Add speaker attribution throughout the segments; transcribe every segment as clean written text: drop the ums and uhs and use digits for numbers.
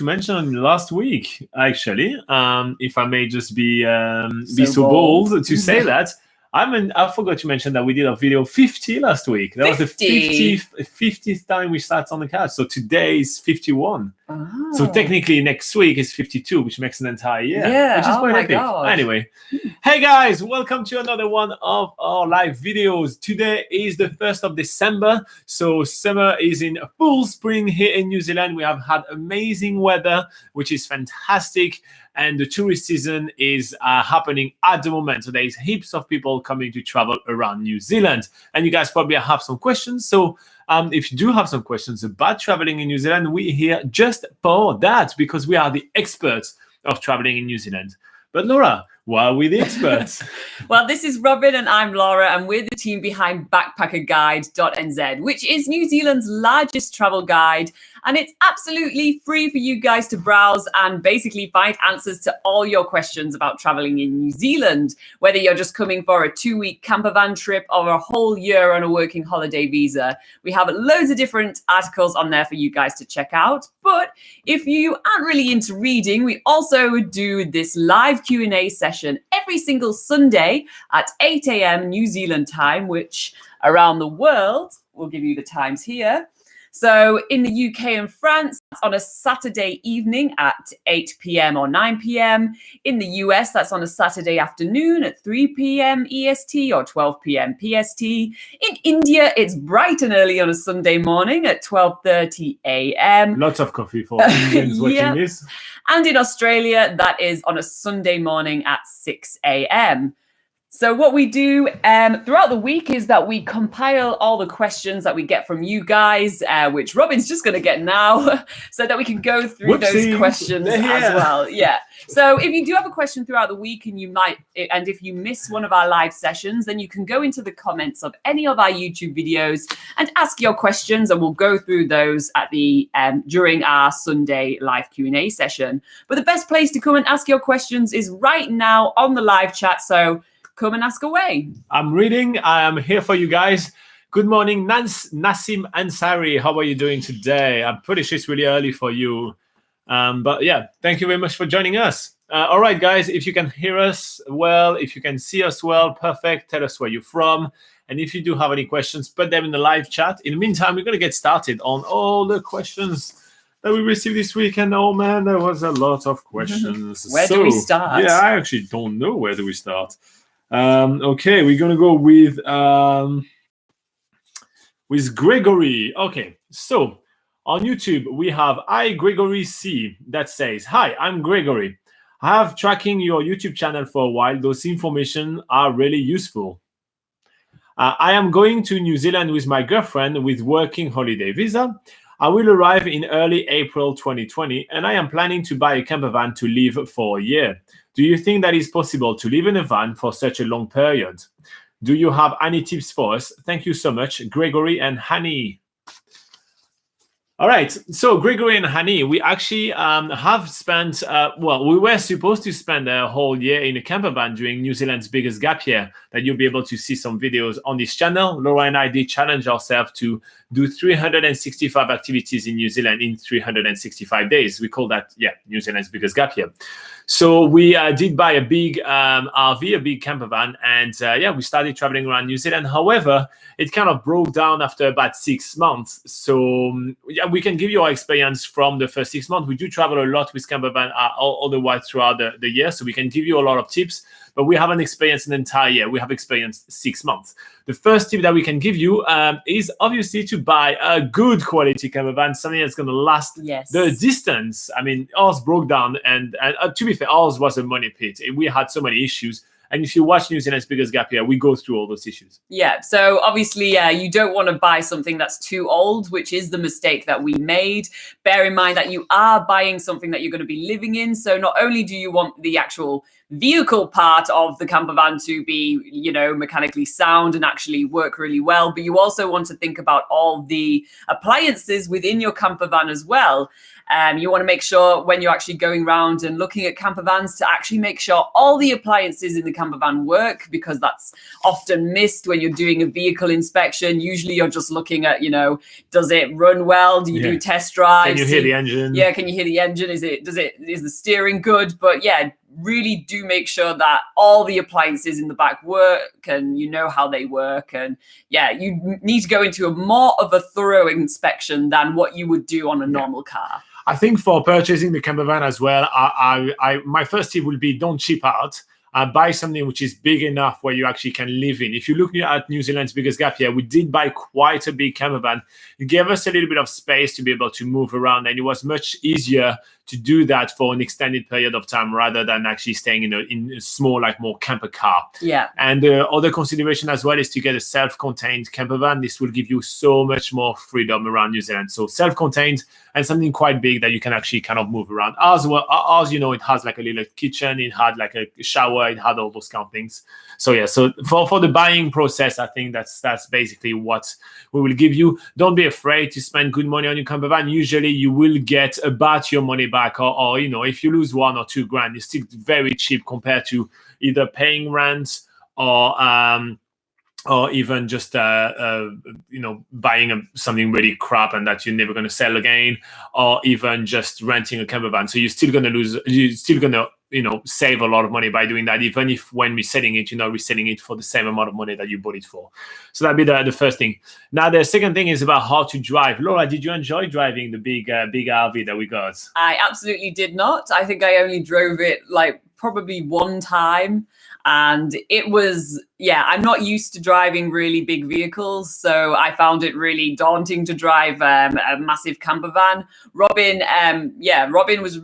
Speaker 1: to mention last week, actually, if I may just be so bold to say that. I forgot to mention that we did a video 50 last week. That was the 50th time we sat on the couch. So today is 51. Oh. So technically next week is 52, which makes an entire year.
Speaker 2: Yeah,
Speaker 1: which is quite epic.
Speaker 2: God.
Speaker 1: Anyway, hey guys, welcome to another one of our live videos. Today is the 1st of December. So summer is in full spring here in New Zealand. We have had amazing weather, which is fantastic. And the tourist season is happening at the moment. So there's heaps of people coming to travel around New Zealand. And you guys probably have some questions. So if you do have some questions about traveling in New Zealand, we're here just for that because we are the experts of traveling in New Zealand. But Laura, why are we the experts?
Speaker 2: Well, this is Robin and I'm Laura, and we're the team behind BackpackerGuide.NZ, which is New Zealand's largest travel guide. And it's absolutely free for you guys to browse and basically find answers to all your questions about traveling in New Zealand, whether you're just coming for a 2-week campervan trip or a whole year on a working holiday visa. We have loads of different articles on there for you guys to check out. But if you aren't really into reading, we also do this live Q&A session every single Sunday at 8 a.m. New Zealand time, which around the world, we'll give you the times here. So in the UK and France, that's on a Saturday evening at 8 p.m. or 9 p.m. In the US, that's on a Saturday afternoon at 3 p.m. EST or 12 p.m. PST. In India, it's bright and early on a Sunday morning at 12:30 a.m.
Speaker 1: Lots of coffee for Indians watching this.
Speaker 2: And in Australia, that is on a Sunday morning at 6 a.m. So what we do throughout the week is that we compile all the questions that we get from you guys, which Robin's just going to get now, so that we can go through those questions as well. Yeah. So if you do have a question throughout the week and if you miss one of our live sessions, then you can go into the comments of any of our YouTube videos and ask your questions, and we'll go through those at the during our Sunday live Q&A session. But the best place to come and ask your questions is right now on the live chat. So come and ask away.
Speaker 1: I'm reading. I am here for you guys. Good morning, Nassim Ansari. How are you doing today? I'm pretty sure it's really early for you. But yeah, thank you very much for joining us. All right, guys, if you can hear us well, if you can see us well, perfect. Tell us where you're from. And if you do have any questions, put them in the live chat. In the meantime, we're going to get started on all the questions that we received this week. And oh man, there was a lot of questions.
Speaker 2: Where do we start?
Speaker 1: Yeah, I actually don't know where do we start. Okay, we're gonna go with Gregory. Okay, so on YouTube we have Gregory C that says, "Hi, I'm Gregory. I have tracking your YouTube channel for a while. Those information are really useful. I am going to New Zealand with my girlfriend with working holiday visa. I will arrive in early April 2020, and I am planning to buy a campervan to live for a year. Do you think that is possible to live in a van for such a long period? Do you have any tips for us? Thank you so much, Gregory and Hani." All right, so Gregory and Hani, we actually have spent, we were supposed to spend a whole year in a campervan during New Zealand's biggest gap year, that you'll be able to see some videos on this channel. Laura and I did challenge ourselves to do 365 activities in New Zealand in 365 days. We call that, New Zealand's biggest gap year. So we did buy a big RV, a big campervan, and we started traveling around New Zealand. However, it kind of broke down after about 6 months. So we can give you our experience from the first 6 months. We do travel a lot with campervan all the while throughout the year, so we can give you a lot of tips. But we haven't experienced an entire year. We have experienced 6 months. The first tip that we can give you is obviously to buy a good quality campervan, something that's going to last the distance. I mean, ours broke down, and to be fair, ours was a money pit. We had so many issues. And if you watch New Zealand's biggest gap year, we go through all those issues.
Speaker 2: Yeah, so obviously you don't want to buy something that's too old, which is the mistake that we made. Bear in mind that you are buying something that you're going to be living in. So not only do you want the actual vehicle part of the campervan to be, mechanically sound and actually work really well, but you also want to think about all the appliances within your campervan as well. You want to make sure when you're actually going around and looking at camper vans to actually make sure all the appliances in the camper van work, because that's often missed when you're doing a vehicle inspection. Usually you're just looking at, does it run well? Do you do test drives?
Speaker 1: Can you hear the engine?
Speaker 2: Yeah, can you hear the engine? Is the steering good? But yeah, really do make sure that all the appliances in the back work and you know how they work. And yeah, you need to go into a more of a thorough inspection than what you would do on a normal car.
Speaker 1: I think for purchasing the camper van as well, my first tip will be don't cheap out. Buy something which is big enough where you actually can live in. If you look at New Zealand's biggest gap here, we did buy quite a big camper van. It gave us a little bit of space to be able to move around, and it was much easier to do that for an extended period of time rather than actually staying in a small, like more camper car.
Speaker 2: Yeah.
Speaker 1: And the other consideration as well is to get a self-contained camper van. This will give you so much more freedom around New Zealand. So self-contained and something quite big that you can actually kind of move around. Ours, it has like a little kitchen, it had like a shower, it had all those kind of things. So yeah, so for the buying process, I think that's basically what we will give you. Don't be afraid to spend good money on your camper van. Usually you will get about your money back, or if you lose $1 or $2 it's still very cheap compared to either paying rent or even just buying something really crap and that you're never going to sell again, or even just renting a camper van. So you're still going to save a lot of money by doing that, even if when reselling it, you're not reselling it for the same amount of money that you bought it for. So that'd be the first thing. Now, the second thing is about how to drive. Laura, did you enjoy driving the big RV that we got?
Speaker 2: I absolutely did not. I think I only drove it like probably one time. And it was, I'm not used to driving really big vehicles, so I found it really daunting to drive a massive camper van. Robin was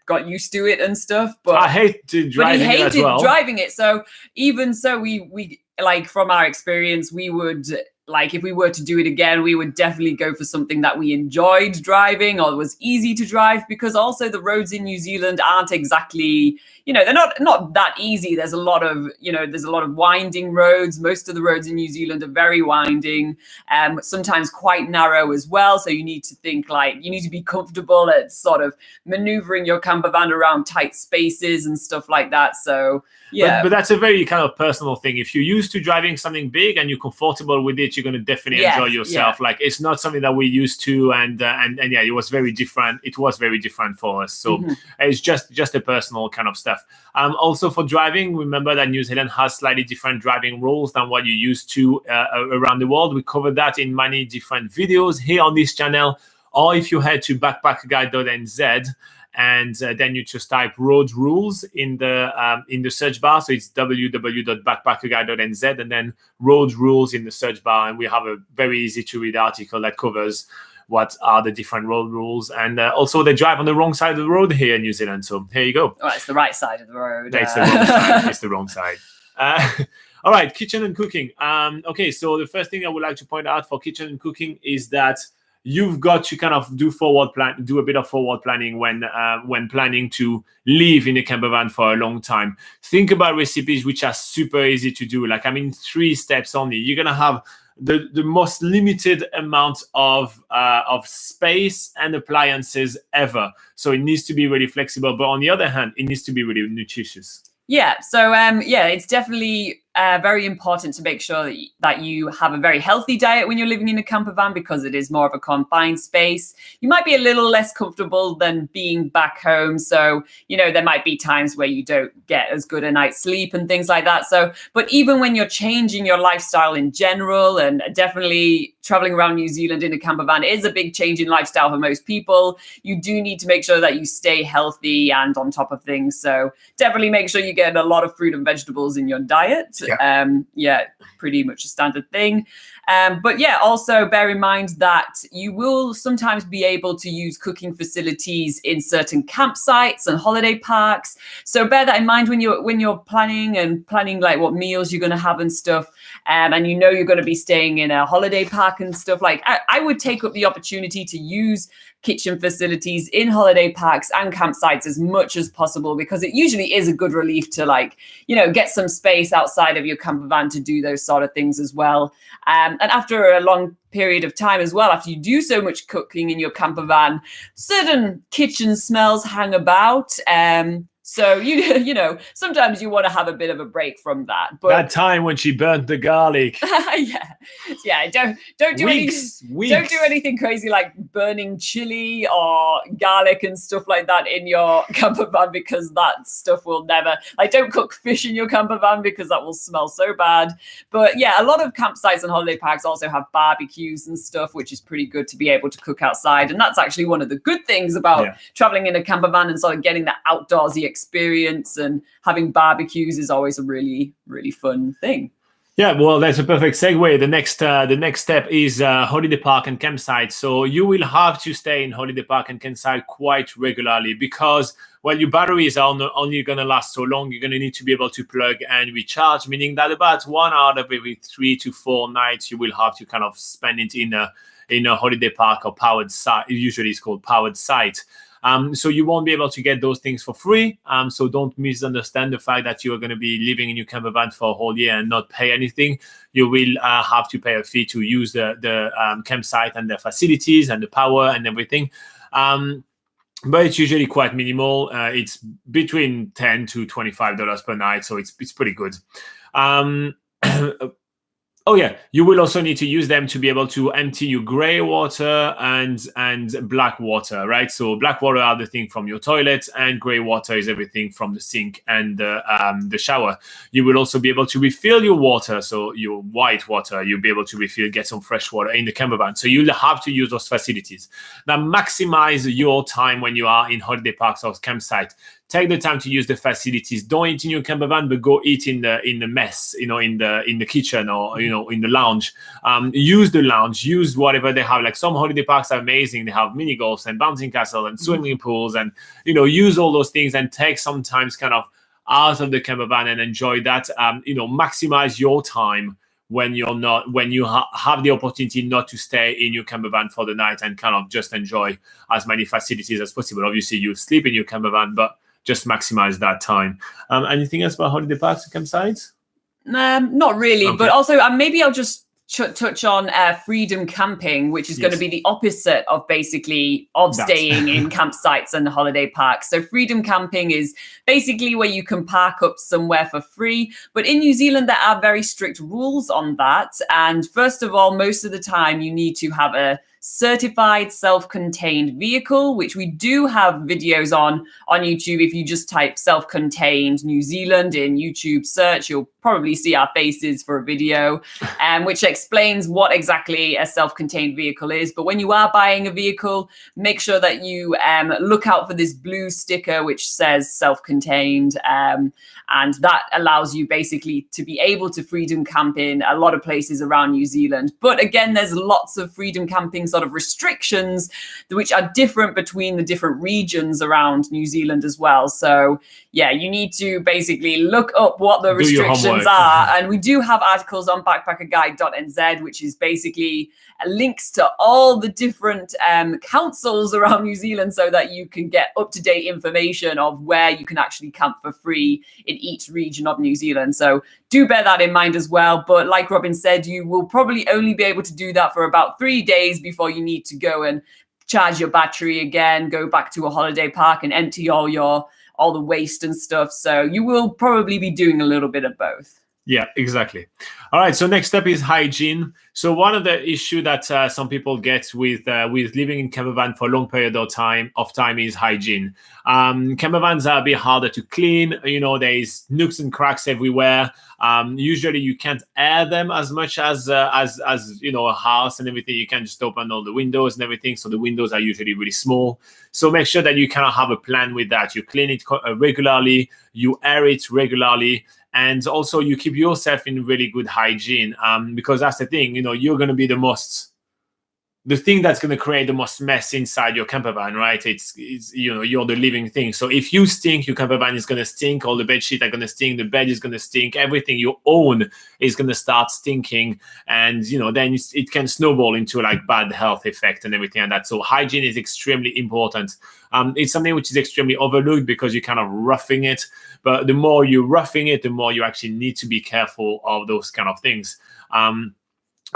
Speaker 2: got used to it and stuff, but
Speaker 1: I hated driving it as well.
Speaker 2: driving it. So even so, we like from our experience, we would. Like if we were to do it again, we would definitely go for something that we enjoyed driving or was easy to drive, because also the roads in New Zealand aren't exactly, they're not that easy. There's a lot of winding roads. Most of the roads in New Zealand are very winding, sometimes quite narrow as well. So you need to think you need to be comfortable at sort of maneuvering your camper van around tight spaces and stuff like that. So yeah.
Speaker 1: But that's a very kind of personal thing. If you're used to driving something big and you're comfortable with it, you're going to definitely enjoy yourself. Like it's not something that we're used to, and it was very different. It was very different for us. So it's just a personal kind of stuff. Also for driving, remember that New Zealand has slightly different driving rules than what you're used to around the world. We covered that in many different videos here on this channel, or if you head to BackpackerGuide.NZ. And then you just type road rules in the search bar. So it's www.backpackerguide.nz and then road rules in the search bar. And we have a very easy to read article that covers what are the different road rules. And also they drive on the wrong side of the road here in New Zealand. So here you go.
Speaker 2: Oh, it's the right side of the road.
Speaker 1: It's the wrong side. It's the wrong side. All right, kitchen and cooking. Okay, so the first thing I would like to point out for kitchen and cooking is that you've got to kind of do a bit of forward planning when planning to live in a camper van for a long time. Think about recipes which are super easy to do. 3 steps only. You're gonna have the most limited amount of space and appliances ever. So it needs to be really flexible. But on the other hand, it needs to be really nutritious.
Speaker 2: Yeah. So it's definitely very important to make sure that you have a very healthy diet when you're living in a camper van, because it is more of a confined space. You might be a little less comfortable than being back home. So, there might be times where you don't get as good a night's sleep and things like that. So, but even when you're changing your lifestyle in general, and definitely traveling around New Zealand in a camper van is a big change in lifestyle for most people, you do need to make sure that you stay healthy and on top of things. So definitely make sure you get a lot of fruit and vegetables in your diet. Pretty much a standard thing. But also bear in mind that you will sometimes be able to use cooking facilities in certain campsites and holiday parks. So bear that in mind when you're planning like what meals you're going to have and stuff. And you're going to be staying in a holiday park and stuff. Like I would take up the opportunity to use kitchen facilities in holiday parks and campsites as much as possible, because it usually is a good relief to get some space outside of your camper van to do those sort of things as well. And after a long period of time as well, after you do so much cooking in your camper van, certain kitchen smells hang about. So you know, sometimes you want to have a bit of a break from that. But
Speaker 1: that time when she burnt the garlic.
Speaker 2: yeah. Don't do don't do anything crazy like burning chili or garlic and stuff like that in your camper van, because that stuff will never, like, don't cook fish in your camper van because that will smell so bad. But yeah, a lot of campsites and holiday parks also have barbecues and stuff, which is pretty good to be able to cook outside. And that's actually one of the good things about traveling in a camper van and sort of getting that outdoorsy experience, and having barbecues is always a really, really fun thing.
Speaker 1: Yeah, well, that's a perfect segue. The next step is holiday park and campsite. So you will have to stay in holiday park and campsite quite regularly, because your batteries are only going to last so long. You're going to need to be able to plug and recharge, meaning that about 1 out of every 3 to 4 nights you will have to kind of spend it in a holiday park or powered site. Usually it's called powered site. So you won't be able to get those things for free. So don't misunderstand the fact that you are going to be living in your camper van for a whole year and not pay anything. You will have to pay a fee to use the campsite and the facilities and the power and everything. But it's usually quite minimal. It's between $10 to $25 per night, so it's pretty good. Oh yeah, you will also need to use them to be able to empty your gray water and black water, right? So black water are the thing from your toilet, and gray water is everything from the sink and the shower. You will also be able to refill your water, so your white water, you'll be able to refill, get some fresh water in the camper van. So you'll have to use those facilities. Now maximize your time when you are in holiday parks or campsite. Take the time to use the facilities. Don't eat in your camper van, but go eat in the mess, in the kitchen, or in the lounge. Use the lounge. Use whatever they have. Like some holiday parks are amazing. They have mini golfs and bouncing castle and swimming pools, and use all those things and take some time kind of out of the camper van and enjoy that. Maximize your time when you have the opportunity not to stay in your camper van for the night, and kind of just enjoy as many facilities as possible. Obviously, you sleep in your camper van, but just maximize that time. Anything else about holiday parks and campsites?
Speaker 2: Not really,
Speaker 1: Okay.
Speaker 2: But also maybe I'll just touch on freedom camping, which is going to be the opposite of staying in campsites and holiday parks. So freedom camping is basically where you can park up somewhere for free. But in New Zealand, there are very strict rules on that. And first of all, most of the time you need to have a certified self-contained vehicle, which we do have videos on YouTube. If you just type self-contained New Zealand in YouTube search, you'll probably see our faces for a video, which explains what exactly a self-contained vehicle is. But when you are buying a vehicle, make sure that you look out for this blue sticker which says self-contained, and that allows you basically to be able to freedom camp in a lot of places around New Zealand. But again, there's lots of freedom camping sort of restrictions which are different between the different regions around New Zealand as well. So yeah, you need to basically look up what the restrictions are. And we do have articles on BackpackerGuide.NZ, which is basically links to all the different councils around New Zealand, so that you can get up-to-date information of where you can actually camp for free in each region of New Zealand. So do bear that in mind as well. But like Robin said, you will probably only be able to do that for about 3 days before you need to go and charge your battery again, go back to a holiday park and empty all the waste and stuff. So you will probably be doing a little bit of both.
Speaker 1: Yeah, exactly. All right. So next up is hygiene. So one of the issue that some people get with living in campervan for a long period of time is hygiene. Campervans are a bit harder to clean. There's nooks and cracks everywhere. Usually you can't air them as much as a house and everything. You can't just open all the windows and everything. So the windows are usually really small. So make sure that you kind of have a plan with that. You clean it regularly. You air it regularly. And also you keep yourself in really good hygiene, because that's the thing, you're going to be the thing that's going to create the most mess inside your campervan, right? It's you're the living thing. So if you stink, your campervan is going to stink. All the bed sheets are going to stink. The bed is going to stink. Everything you own is going to start stinking. And, then it can snowball into like bad health effect and everything like that. So hygiene is extremely important. It's something which is extremely overlooked because you're kind of roughing it. But the more you're roughing it, the more you actually need to be careful of those kind of things.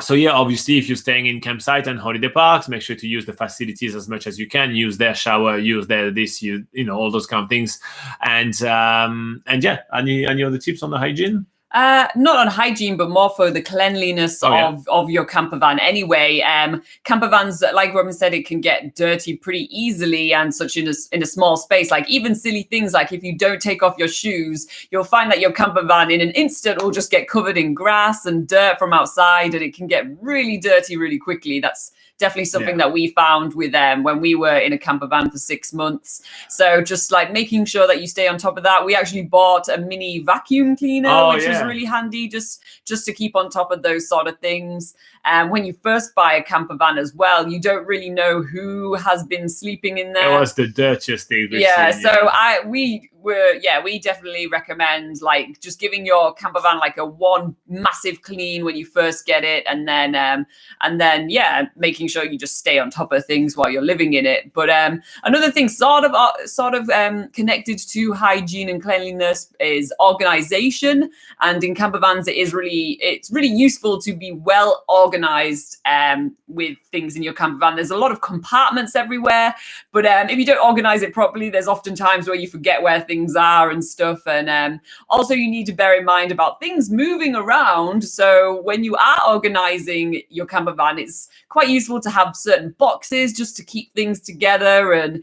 Speaker 1: So yeah, obviously, if you're staying in campsite and holiday parks, make sure to use the facilities as much as you can. Use their shower, use their this, you know, all those kind of things. And yeah, any other tips on the hygiene?
Speaker 2: Not on hygiene, but more for the cleanliness of your camper van. Anyway, camper vans, like Robin said, it can get dirty pretty easily, and such in a small space. Like even silly things like if you don't take off your shoes, you'll find that your camper van in an instant will just get covered in grass and dirt from outside, and it can get really dirty really quickly. That's definitely something that we found with when we were in a camper van for 6 months. So just like making sure that you stay on top of that. We actually bought a mini vacuum cleaner, which was really handy just to keep on top of those sort of things. And when you first buy a camper van as well, you don't really know who has been sleeping in there.
Speaker 1: It was the dirtiest thing we've seen.
Speaker 2: So we definitely recommend like just giving your camper van like a one massive clean when you first get it, and then making sure you just stay on top of things while you're living in it. But another thing sort of connected to hygiene and cleanliness is organization. And in camper vans, it's really useful to be well organized with things in your camper van. There's a lot of compartments everywhere, but if you don't organize it properly, there's often times where you forget where things are and stuff. And also you need to bear in mind about things moving around. So when you are organizing your camper van, it's quite useful to have certain boxes just to keep things together. And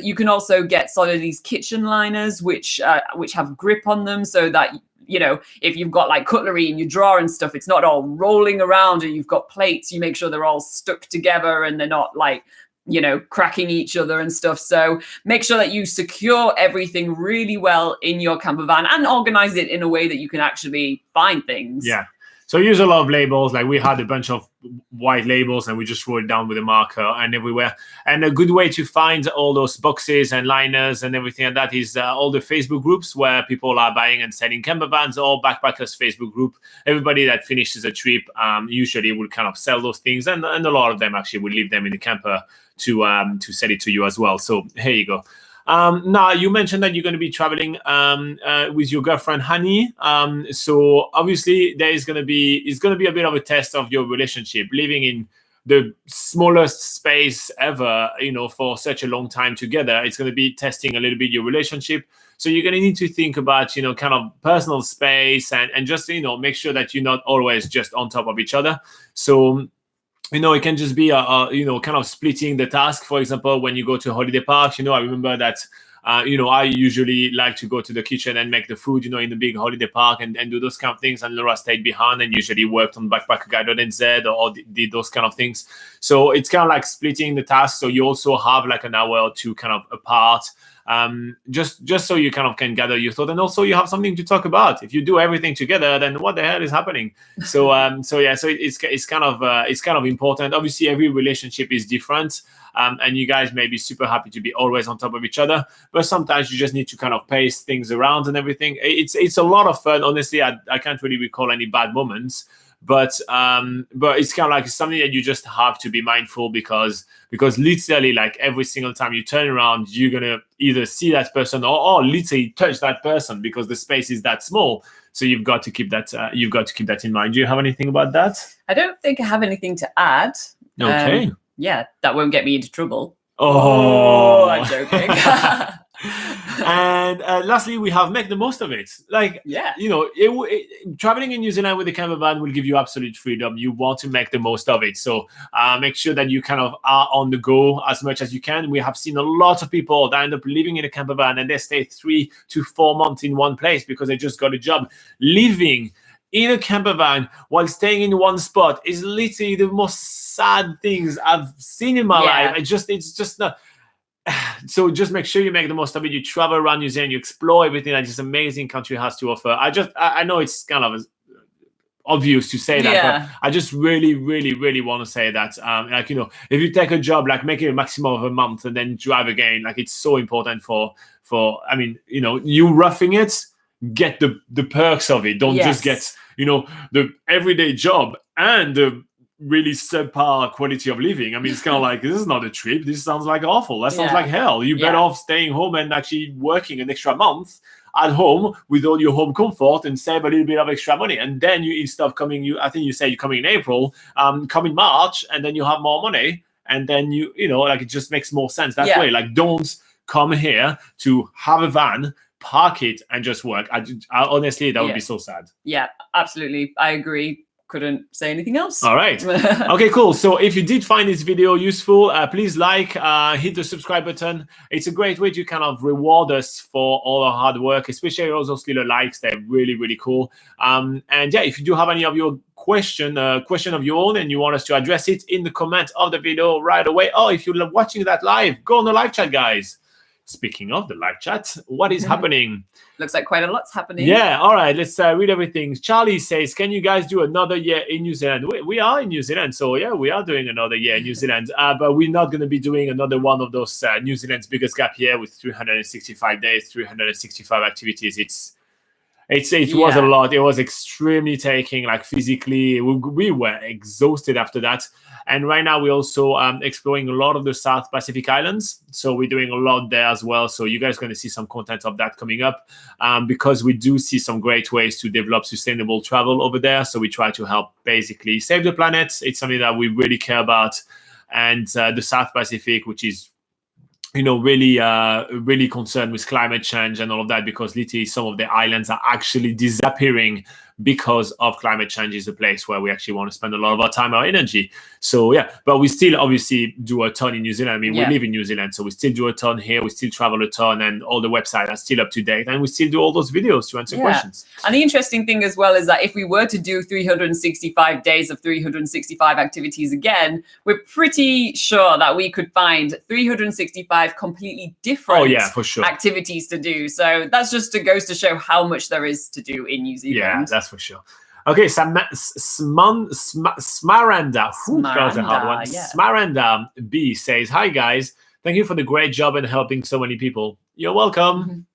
Speaker 2: you can also get sort of these kitchen liners which have grip on them, so that you know, if you've got like cutlery in your drawer and stuff, it's not all rolling around. And you've got plates, you make sure they're all stuck together and they're not like, you know, cracking each other and stuff. So make sure that you secure everything really well in your camper van and organize it in a way that you can actually find things.
Speaker 1: Yeah. So use a lot of labels. Like we had a bunch of white labels and we just wrote it down with a marker and everywhere. And a good way to find all those boxes and liners and everything like that is all the Facebook groups where people are buying and selling camper vans, or backpackers Facebook group. Everybody that finishes a trip usually will kind of sell those things, and a lot of them actually will leave them in the camper to sell it to you as well. So here you go. Now, you mentioned that you're going to be traveling with your girlfriend, Hani. So obviously, it's going to be a bit of a test of your relationship, living in the smallest space ever, you know, for such a long time together. It's going to be testing a little bit your relationship. So you're going to need to think about, you know, kind of personal space and just, you know, make sure that you're not always just on top of each other. So, you know, it can just be, you know, kind of splitting the task. For example, when you go to holiday parks, you know, I remember that, you know, I usually like to go to the kitchen and make the food, you know, in the big holiday park and do those kind of things. And Laura stayed behind and usually worked on BackpackerGuide.NZ or did those kind of things. So it's kind of like splitting the task. So you also have like an hour or two kind of apart. Just so you kind of can gather your thought, and also you have something to talk about. If you do everything together, then what the hell is happening? So it's kind of important. Obviously, every relationship is different, and you guys may be super happy to be always on top of each other, but sometimes you just need to kind of pace things around and everything. It's a lot of fun. Honestly, I can't really recall any bad moments. But it's kind of like something that you just have to be mindful because literally like every single time you turn around, you're gonna either see that person or literally touch that person because the space is that small. So you've got to keep that in mind. Do you have anything about that?
Speaker 2: I don't think I have anything to add.
Speaker 1: Okay.
Speaker 2: That won't get me into trouble.
Speaker 1: Oh,
Speaker 2: I'm joking.
Speaker 1: And lastly, we have make the most of it. Like, you know, traveling in New Zealand with a camper van will give you absolute freedom. You want to make the most of it. So make sure that you kind of are on the go as much as you can. We have seen a lot of people that end up living in a camper van and they stay 3 to 4 months in one place because they just got a job. Living in a camper van while staying in one spot is literally the most sad things I've seen in my life. It's just not. So just make sure you make the most of it. You travel around New Zealand, you explore everything that this amazing country has to offer. I know it's kind of obvious to say that, but I just really, really, really want to say that, like, you know, if you take a job, like make it a maximum of a month and then drive again, like it's so important for, I mean, you know, you roughing it, get the perks of it. Don't just get, you know, the everyday job and the really subpar quality of living. I mean, it's kind of like, this is not a trip. This sounds like awful. That sounds like hell. You're better off staying home and actually working an extra month at home with all your home comfort and save a little bit of extra money. And then you, instead of coming, I think you say you're coming in April, come in March, and then you have more money. And then like, it just makes more sense that way. Like, don't come here to have a van, park it, and just work. I honestly, that would be so sad.
Speaker 2: Yeah, absolutely. I agree. Couldn't say anything else.
Speaker 1: All right. Okay, cool. So if you did find this video useful, please hit the subscribe button. It's a great way to kind of reward us for all our hard work, especially those little likes. They're really, really cool. And yeah, if you do have any of your question of your own and you want us to address it in the comment of the video right away, or if you're watching that live, go on the live chat, guys. Speaking of the live chat, what is happening?
Speaker 2: Looks like quite a lot's happening.
Speaker 1: Yeah, all right, let's read everything. Charlie says, can you guys do another year in New Zealand? We are in New Zealand, so yeah, we are doing another year in New Zealand. But we're not going to be doing another one of those New Zealand's biggest gap year with 365 days, 365 activities. It was a lot. It was extremely taking, like, physically. We were exhausted after that. And right now we're also exploring a lot of the South Pacific Islands. So we're doing a lot there as well. So you guys are going to see some content of that coming up because we do see some great ways to develop sustainable travel over there. So we try to help basically save the planet. It's something that we really care about. And the South Pacific, which is really concerned with climate change and all of that, because literally some of the islands are actually disappearing because of climate change, is a place where we actually want to spend a lot of our time, our energy. So yeah, but we still obviously do a ton in New Zealand. I mean, we live in New Zealand, so we still do a ton here. We still travel a ton, and all the websites are still up to date, and we still do all those videos to answer questions.
Speaker 2: And the interesting thing as well is that if we were to do 365 days of 365 activities again, we're pretty sure that we could find 365 completely different activities to do. So that's just goes to show how much there is to do in New Zealand.
Speaker 1: Yeah, that's for sure. Okay, Smaranda. That was a hard one. Smaranda B says, hi guys, thank you for the great job and helping so many people. You're welcome.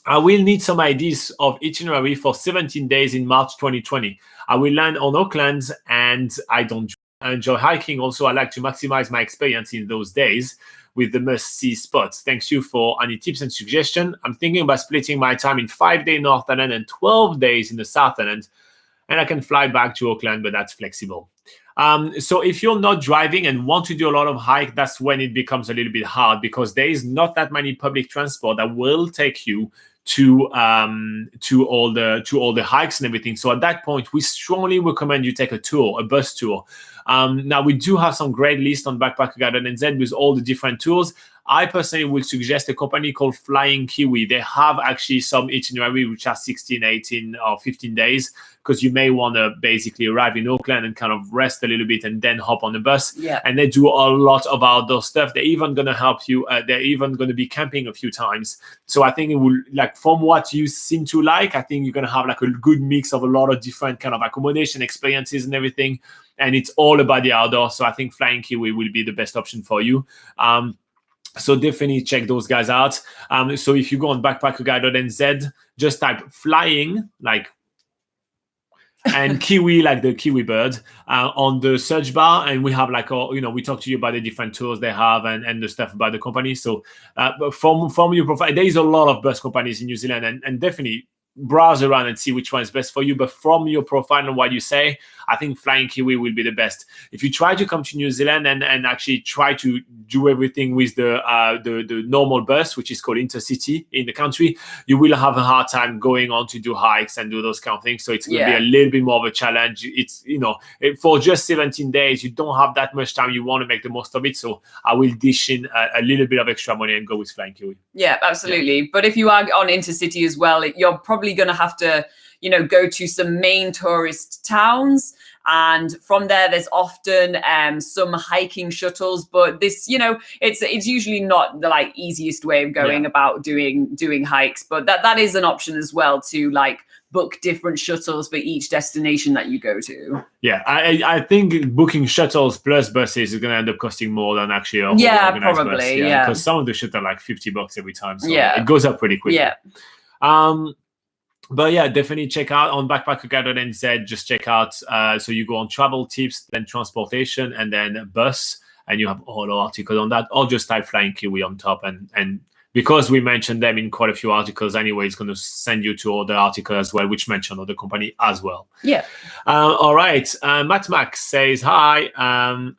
Speaker 1: I will need some ideas of itinerary for 17 days in March 2020. I will land on Auckland, and I don't enjoy hiking. Also, I like to maximize my experience in those days with the must-see spots. Thanks you for any tips and suggestions. I'm thinking about splitting my time in 5-day North Island and 12 days in the South Island, and I can fly back to Auckland, but that's flexible. So if you're not driving and want to do a lot of hike, that's when it becomes a little bit hard, because there is not that many public transport that will take you to all the hikes and everything. So at that point, we strongly recommend you take a bus tour. Now we do have some great lists on BackpackerGuide.NZ with all the different tours. I personally would suggest a company called Flying Kiwi. They have actually some itinerary which are 16, 18, or 15 days, because you may want to basically arrive in Auckland and kind of rest a little bit and then hop on the bus. And they do a lot of outdoor stuff. They're even going to help you. They're even going to be camping a few times. So I think it will, like, from what you seem to like, I think you're going to have like a good mix of a lot of different kind of accommodation experiences and everything. And it's all about the outdoor. So I think Flying Kiwi will be the best option for you. So definitely check those guys out. So if you go on BackpackerGuide.NZ, just type flying, like, and Kiwi, like the kiwi bird, on the search bar, and we have like, we talk to you about the different tours they have and the stuff about the company. So from your profile, there is a lot of bus companies in New Zealand, and definitely browse around and see which one is best for you. But from your profile and what you say, I think Flying Kiwi will be the best. If you try to come to New Zealand and actually try to do everything with the normal bus, which is called Intercity in the country, you will have a hard time going on to do hikes and do those kind of things. So it's going to be a little bit more of a challenge. It's, for just 17 days, you don't have that much time. You want to make the most of it. So I will dish in a little bit of extra money and go with Flying Kiwi. Yeah, absolutely. Yeah. But if you are on Intercity as well, you're probably going to have to go to some main tourist towns, and from there's often some hiking shuttles, but this it's usually not the easiest way of going about doing hikes, but that is an option as well, to book different shuttles for each destination that you go to. Yeah, I think booking shuttles plus buses is going to end up costing more than actually a whole organized bus. Because some of the shuttles are like $50 every time, so it goes up pretty quickly. But yeah, definitely check out on BackpackerGuide.NZ. Just check out, so you go on travel tips, then transportation, and then bus, and you have all the articles on that. Or just type Flying Kiwi on top, and because we mentioned them in quite a few articles anyway, it's going to send you to other articles as well, which mention other company as well.
Speaker 2: Yeah.
Speaker 1: All right. Matt Max says, hi. Hi.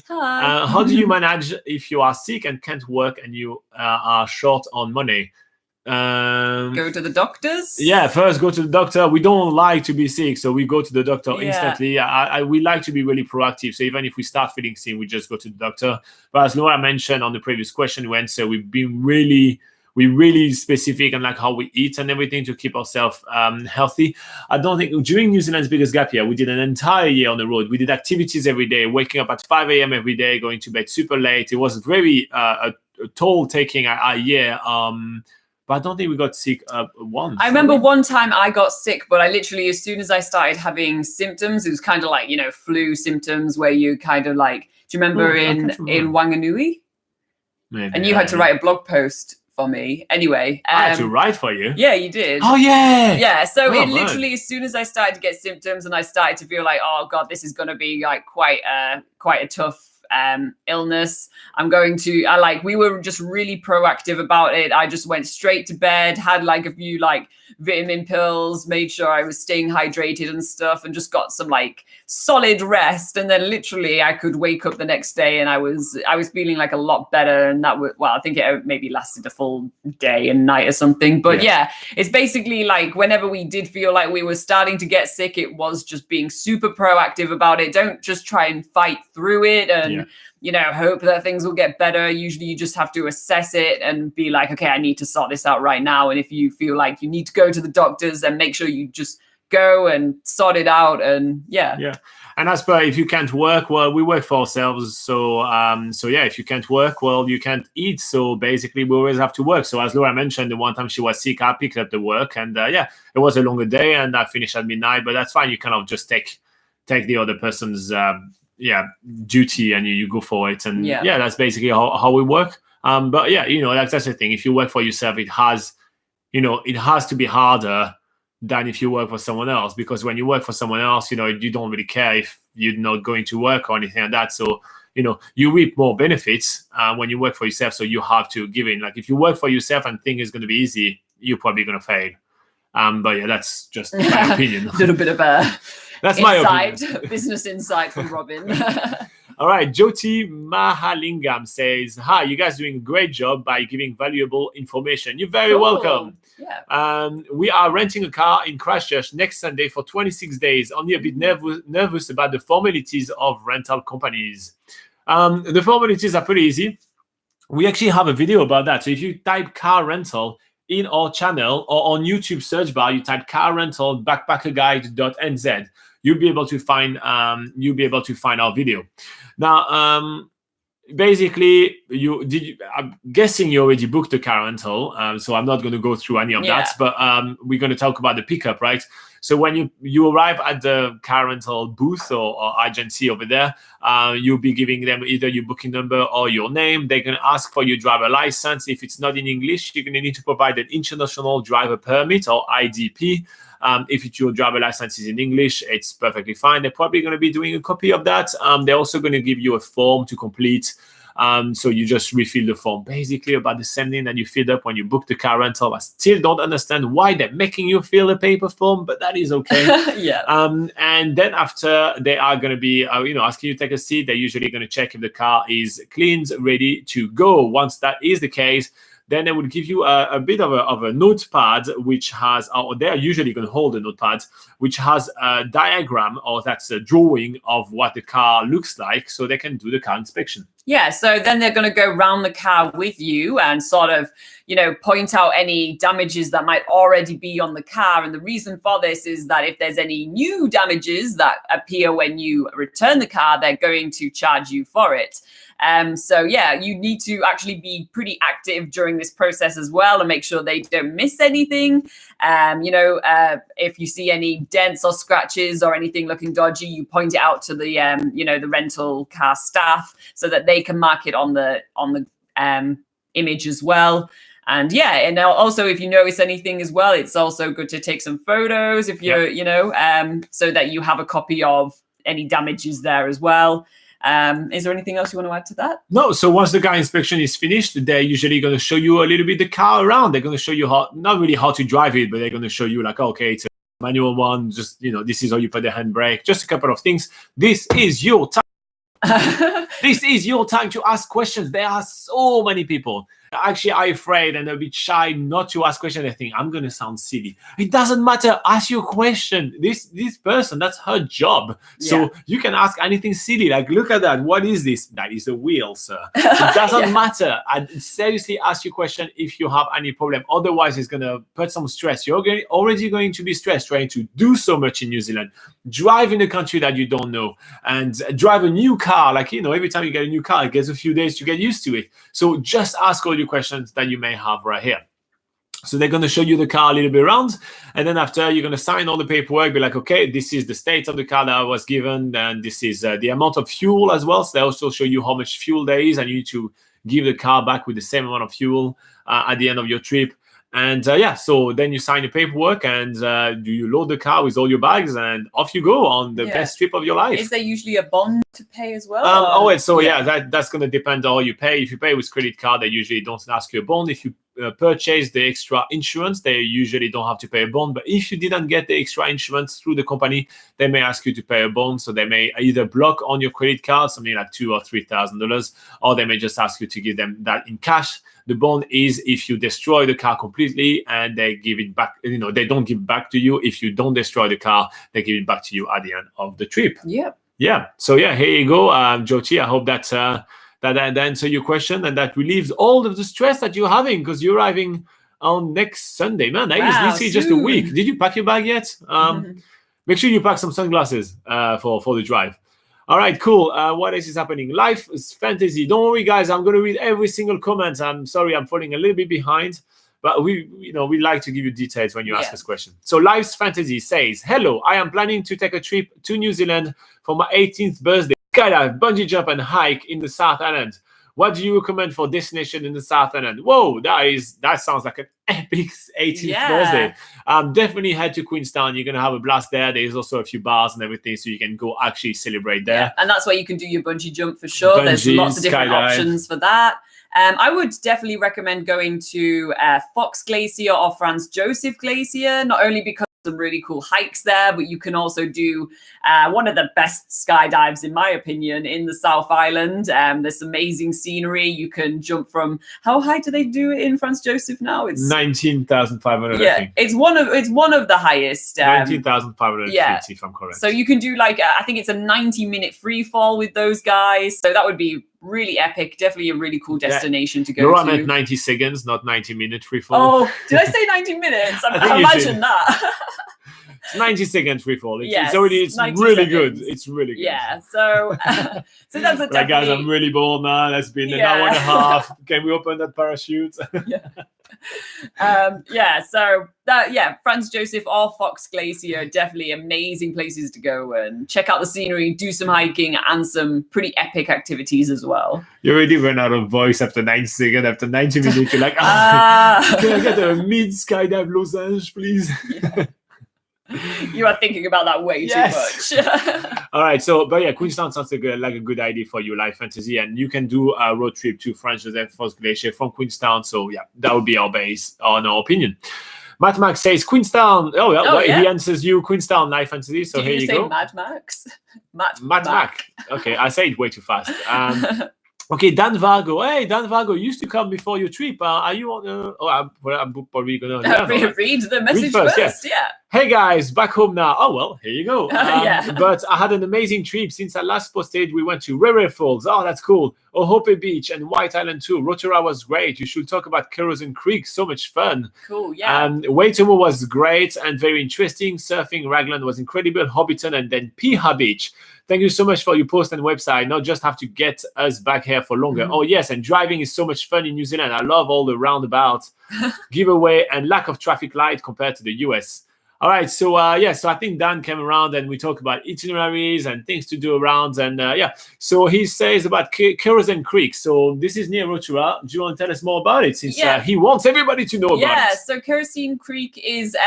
Speaker 2: Hi.
Speaker 1: How do you manage if you are sick and can't work and you are short on money?
Speaker 2: Go to the doctors.
Speaker 1: Yeah, first go to the doctor. We don't like to be sick, so we go to the doctor instantly. We like to be really proactive. So even if we start feeling sick, we just go to the doctor. But as Laura mentioned on the previous question we answered, we've been really specific on like how we eat and everything to keep ourselves healthy. I don't think during New Zealand's biggest gap year, we did an entire year on the road. We did activities every day, waking up at 5 a.m. every day, going to bed super late. It was very a toll taking a year. But I don't think we got sick once.
Speaker 2: I remember one time I got sick, but I literally, as soon as I started having symptoms, it was kind of like, flu symptoms where you kind of like, do you remember in Wanganui?
Speaker 1: Maybe,
Speaker 2: and you had to write a blog post for me. Anyway.
Speaker 1: I had to write for you?
Speaker 2: Yeah, you did.
Speaker 1: Oh, yeah.
Speaker 2: Yeah, so literally, as soon as I started to get symptoms and I started to feel like, oh, God, this is going to be like quite a tough illness, we were just really proactive about it. I just went straight to bed, had like a few like vitamin pills, made sure I was staying hydrated and stuff, and just got some like solid rest. And then literally I could wake up the next day and I was feeling like a lot better. And that I think it maybe lasted a full day and night or something. But yeah, it's basically like whenever we did feel like we were starting to get sick, it was just being super proactive about it. Don't just try and fight through it and hope that things will get better. Usually you just have to assess it and be like, okay, I need to sort this out right now. And if you feel like you need to go to the doctors, then make sure you just go and sort it out. And
Speaker 1: and as per, if you can't work, well, we work for ourselves. So if you can't work, well, you can't eat. So basically we always have to work. So as Laura mentioned, the one time she was sick, I picked up the work, and it was a longer day and I finished at midnight, but that's fine. You kind of just take the other person's duty and you go for it. And that's basically how we work. But that's the thing. If you work for yourself, it has to be harder than if you work for someone else, because when you work for someone else, you don't really care if you're not going to work or anything like that. So, you reap more benefits when you work for yourself. So you have to give in. Like if you work for yourself and think it's going to be easy, you're probably going to fail. But that's just my opinion.
Speaker 2: A little bit of
Speaker 1: that's my opinion.
Speaker 2: Business insight from Robin.
Speaker 1: All right, Jyoti Mahalingam says, hi, you guys doing a great job by giving valuable information. You're very welcome.
Speaker 2: Yeah.
Speaker 1: We are renting a car in Christchurch next Sunday for 26 days. Only a bit nervous about the formalities of rental companies. The formalities are pretty easy. We actually have a video about that. So if you type car rental in our channel or on YouTube search bar, you type car rental BackpackerGuide.NZ. You'll be able to find our video. Now, basically, I'm guessing you already booked the car rental, so I'm not going to go through any of that. But we're going to talk about the pickup, right? So when you arrive at the car rental booth or agency over there, you'll be giving them either your booking number or your name. They're going to ask for your driver license. If it's not in English, you're going to need to provide an international driver permit or IDP. If your driver license is in English, it's perfectly fine. They're probably going to be doing a copy of that. They're also going to give you a form to complete. So you just refill the form, basically about the same thing that you filled up when you booked the car rental. I still don't understand why they're making you fill a paper form, but that is okay. And then after, they are going to be, asking you to take a seat. They're usually going to check if the car is cleaned, ready to go. Once that is the case, then they would give you a bit of a notepad, which has, or they're usually going to hold a notepad, which has a diagram, or that's a drawing of what the car looks like, so they can do the car inspection.
Speaker 2: Yeah, so then they're going to go round the car with you and sort of, point out any damages that might already be on the car. And the reason for this is that if there's any new damages that appear when you return the car, they're going to charge you for it. You need to actually be pretty active during this process as well and make sure they don't miss anything. If you see any dents or scratches or anything looking dodgy, you point it out to the, the rental car staff so that they can mark it on the image as well. And and also if you notice anything as well, it's also good to take some photos if you're, so that you have a copy of any damages there as well. Is there anything else you want to add to that?
Speaker 1: No, so once the car inspection is finished, they're usually going to show you a little bit the car around. They're going to show you not really how to drive it, but they're going to show you like, okay, it's a manual one. Just, this is how you put the handbrake. Just a couple of things. This is your time. This is your time to ask questions. There are so many people. Actually, I'm afraid and a bit shy not to ask questions. I think I'm going to sound silly. It doesn't matter. Ask your question. This person, that's her job. So you can ask anything silly. Like, look at that. What is this? That is a wheel, sir. It doesn't matter. And seriously, ask your question if you have any problem. Otherwise, it's going to put some stress. You're already going to be stressed trying to do so much in New Zealand. Drive in a country that you don't know. And drive a new car. Like, every time you get a new car, it gets a few days to get used to it. So just ask all your questions that you may have right here. So they're going to show you the car a little bit around, and then after you're going to sign all the paperwork, be like, okay, this is the state of the car that I was given, and this is the amount of fuel as well. So they also show you how much fuel there is, and you need to give the car back with the same amount of fuel at the end of your trip. And so then you sign the paperwork, and do you load the car with all your bags, and off you go on the best trip of your life.
Speaker 2: Is there usually a bond to pay as well?
Speaker 1: That's going to depend on how you pay. If you pay with credit card, they usually don't ask you a bond. If you purchase the extra insurance, they usually don't have to pay a bond. But if you didn't get the extra insurance through the company, they may ask you to pay a bond. So they may either block on your credit card something like $2,000 or $3,000, or they may just ask you to give them that in cash. The bond is if you destroy the car completely and they give it back. They don't give it back to you. If you don't destroy the car, they give it back to you at the end of the trip. Yeah. So here you go, Jyoti. I hope that answers your question and that relieves all of the stress that you're having because you're arriving on next Sunday. Man, that is literally just a week. Did you pack your bag yet? Make sure you pack some sunglasses for the drive. All right, cool. What else is happening? Life is fantasy. Don't worry, guys. I'm going to read every single comment. I'm sorry, I'm falling a little bit behind, but we like to give you details when you ask us questions. So Life's Fantasy says, hello, I am planning to take a trip to New Zealand for my 18th birthday. Skydive, bungee jump, and hike in the South Island. What do you recommend for destination in the South Island? Whoa, that sounds like an epic 18th birthday. Definitely head to Queenstown. You're going to have a blast there. There's also a few bars and everything, so you can go actually celebrate there.
Speaker 2: Yeah, and that's where you can do your bungee jump for sure. There's lots of different options for that. I would definitely recommend going to Fox Glacier or Franz Josef Glacier, not only because some really cool hikes there, but you can also do one of the best skydives, in my opinion, in the South Island. There's amazing scenery. You can jump from, how high do they do it in Franz Josef now? It's
Speaker 1: 19,500.
Speaker 2: Yeah,
Speaker 1: I think.
Speaker 2: it's one of the highest.
Speaker 1: 19,550, if I'm correct.
Speaker 2: So you can do I think it's a 90-minute free fall with those guys. So that would be really epic. Definitely a really cool destination to go to.
Speaker 1: You're on at 90 seconds, not 90-minute free fall.
Speaker 2: Oh, did I say 90 minutes? I imagine that.
Speaker 1: It's 90 seconds free fall. It's
Speaker 2: Yes,
Speaker 1: really
Speaker 2: 90
Speaker 1: really
Speaker 2: seconds.
Speaker 1: good. It's really good.
Speaker 2: Yeah, so so that's a
Speaker 1: Right, guys, I'm really bored now. It's been an hour and a half. Can we open that parachute?
Speaker 2: Franz Josef or Fox Glacier, definitely amazing places to go and check out the scenery, do some hiking and some pretty epic activities as well.
Speaker 1: You already ran out of voice after 90 seconds. After 90 minutes, you're like, can I get a mid skydive Los Angeles, please?
Speaker 2: You are thinking about that way too much.
Speaker 1: All right, Queenstown sounds like a good idea for you, Life Fantasy, and you can do a road trip to Franz Josef Fox Glacier from Queenstown. So that would be our base on our opinion. Matt Max says Queenstown. He answers you Queenstown Life Fantasy. So here you go.
Speaker 2: Did you say Mad Max?
Speaker 1: Matt Mac. Okay, I say it way too fast. Okay, Dan Vargo. Hey, Dan Vargo, you used to come before your trip. Are you on? I'm probably gonna
Speaker 2: read the message first. Yeah.
Speaker 1: Hey guys, back home now. Oh well, here you go. But I had an amazing trip since I last posted. We went to Rere Falls. Oh, that's cool. Ohope Beach and White Island too. Rotorua was great. You should talk about Kerosene Creek. So much fun.
Speaker 2: Cool. Yeah.
Speaker 1: Waitomo was great and very interesting. Surfing Raglan was incredible. Hobbiton and then Piha Beach. Thank you so much for your post and website. Not just have to get us back here for longer. Oh, yes. And driving is so much fun in New Zealand. I love all the roundabouts, giveaway, and lack of traffic light compared to the US. All right, so so I think Dan came around and we talked about itineraries and things to do around, and so he says about Kerosene Creek. So this is near Rotorua. Do you want to tell us more about it, since he wants everybody to know about it?
Speaker 2: Yeah, so Kerosene Creek is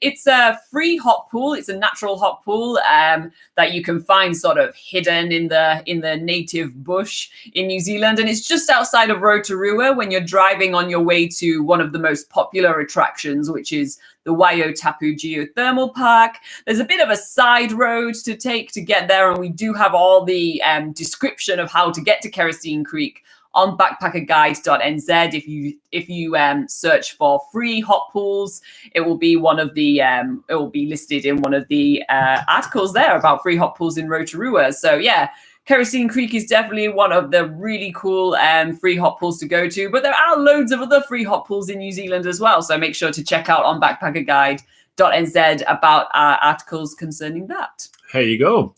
Speaker 2: it's a free hot pool. It's a natural hot pool that you can find sort of hidden in the native bush in New Zealand, and it's just outside of Rotorua when you're driving on your way to one of the most popular attractions, which is the Waiotapu Geothermal Park. There's a bit of a side road to take to get there, and we do have all the description of how to get to Kerosene Creek on BackpackerGuide.NZ. If you search for free hot pools, it will be one of the it will be listed in one of the articles there about free hot pools in Rotorua. So yeah, Kerosene Creek is definitely one of the really cool free hot pools to go to, but there are loads of other free hot pools in New Zealand as well. So make sure to check out on BackpackerGuide.NZ about articles concerning that.
Speaker 1: There you go.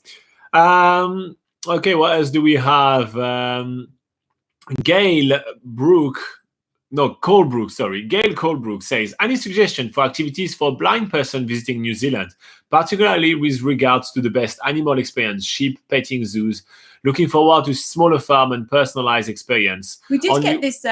Speaker 1: Okay, what else do we have? Gail Colebrook says, any suggestion for activities for a blind person visiting New Zealand, particularly with regards to the best animal experience, sheep, petting zoos, looking forward to smaller farm and personalized experience?
Speaker 2: We did get this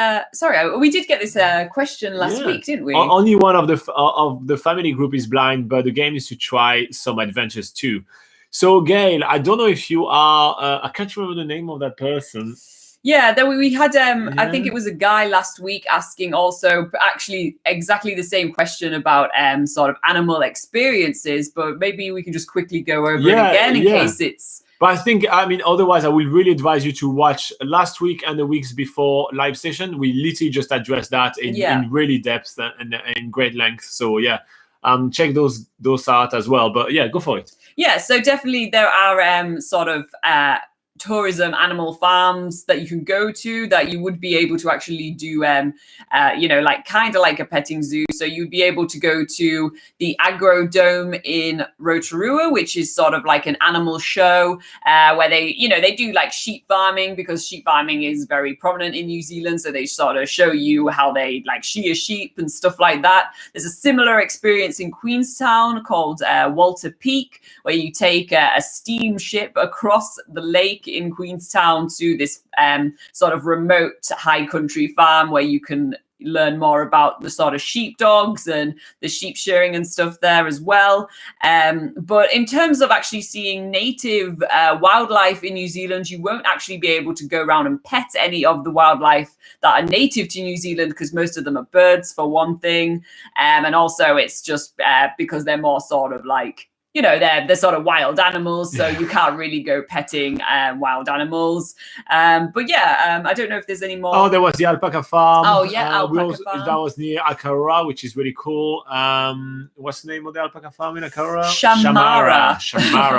Speaker 2: question last week, didn't we?
Speaker 1: Only one of the family group is blind, but the game is to try some adventures too. So Gail, I don't know if you are, I can't remember the name of that person.
Speaker 2: Yeah, then we had, I think it was a guy last week asking also actually exactly the same question about sort of animal experiences, but maybe we can just quickly go over it again in case it's...
Speaker 1: But otherwise I will really advise you to watch last week and the weeks before live session. We literally just addressed that in really depth and in great length. So check those out as well. But yeah, go for it.
Speaker 2: Yeah, so definitely there are sort of... tourism animal farms that you can go to that you would be able to actually do like kind of like a petting zoo. So you'd be able to go to the Agro Dome in Rotorua, which is sort of like an animal show where they do like sheep farming, because sheep farming is very prominent in New Zealand. So they sort of show you how they like shear sheep and stuff like that. There's a similar experience in Queenstown called Walter Peak, where you take a steamship across the lake in Queenstown to this sort of remote high country farm where you can learn more about the sort of sheepdogs and the sheep shearing and stuff there as well. But in terms of actually seeing native wildlife in New Zealand, you won't actually be able to go around and pet any of the wildlife that are native to New Zealand, because most of them are birds for one thing. And also it's just because they're more sort of like, they're sort of wild animals, so you can't really go petting wild animals. But yeah, I don't know if there's any more.
Speaker 1: Oh, there was the alpaca farm.
Speaker 2: Oh yeah, alpaca farm.
Speaker 1: That was near Akaroa, which is really cool. What's the name of the alpaca farm in Akaroa? Shamara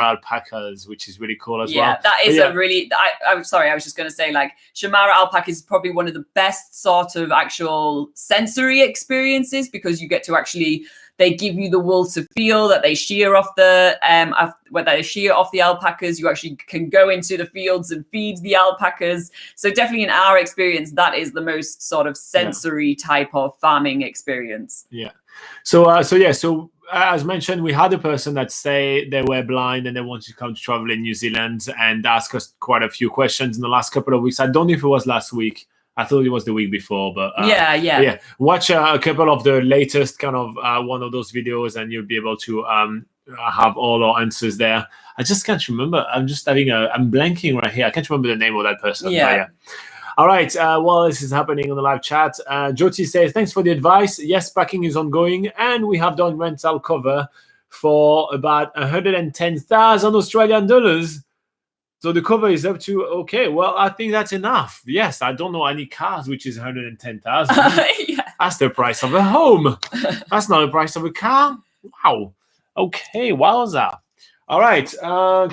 Speaker 1: alpacas, which is really cool as well.
Speaker 2: Yeah, that is a really. I'm sorry, I was just going to say, like, Shamara alpaca is probably one of the best sort of actual sensory experiences, because you get to actually. They give you the wool to feel that they shear off the alpacas. You actually can go into the fields and feed the alpacas. So definitely in our experience, that is the most sort of sensory type of farming experience.
Speaker 1: Yeah. So as mentioned, we had a person that say they were blind and they wanted to come to travel in New Zealand and ask us quite a few questions in the last couple of weeks. I don't know if it was last week. I thought it was the week before, but watch a couple of the latest kind of one of those videos, and you'll be able to have all our answers there. I just can't remember. I'm blanking right here. I can't remember the name of that person. Yeah. All right. While this is happening on the live chat, Jyoti says, thanks for the advice. Yes, packing is ongoing, and we have done rental cover for about 110,000 Australian dollars. So the cover is up to, okay, well, I think that's enough. Yes, I don't know any cars, which is 110,000. That's the price of a home. That's not the price of a car. Wow. Okay, wowza. All right,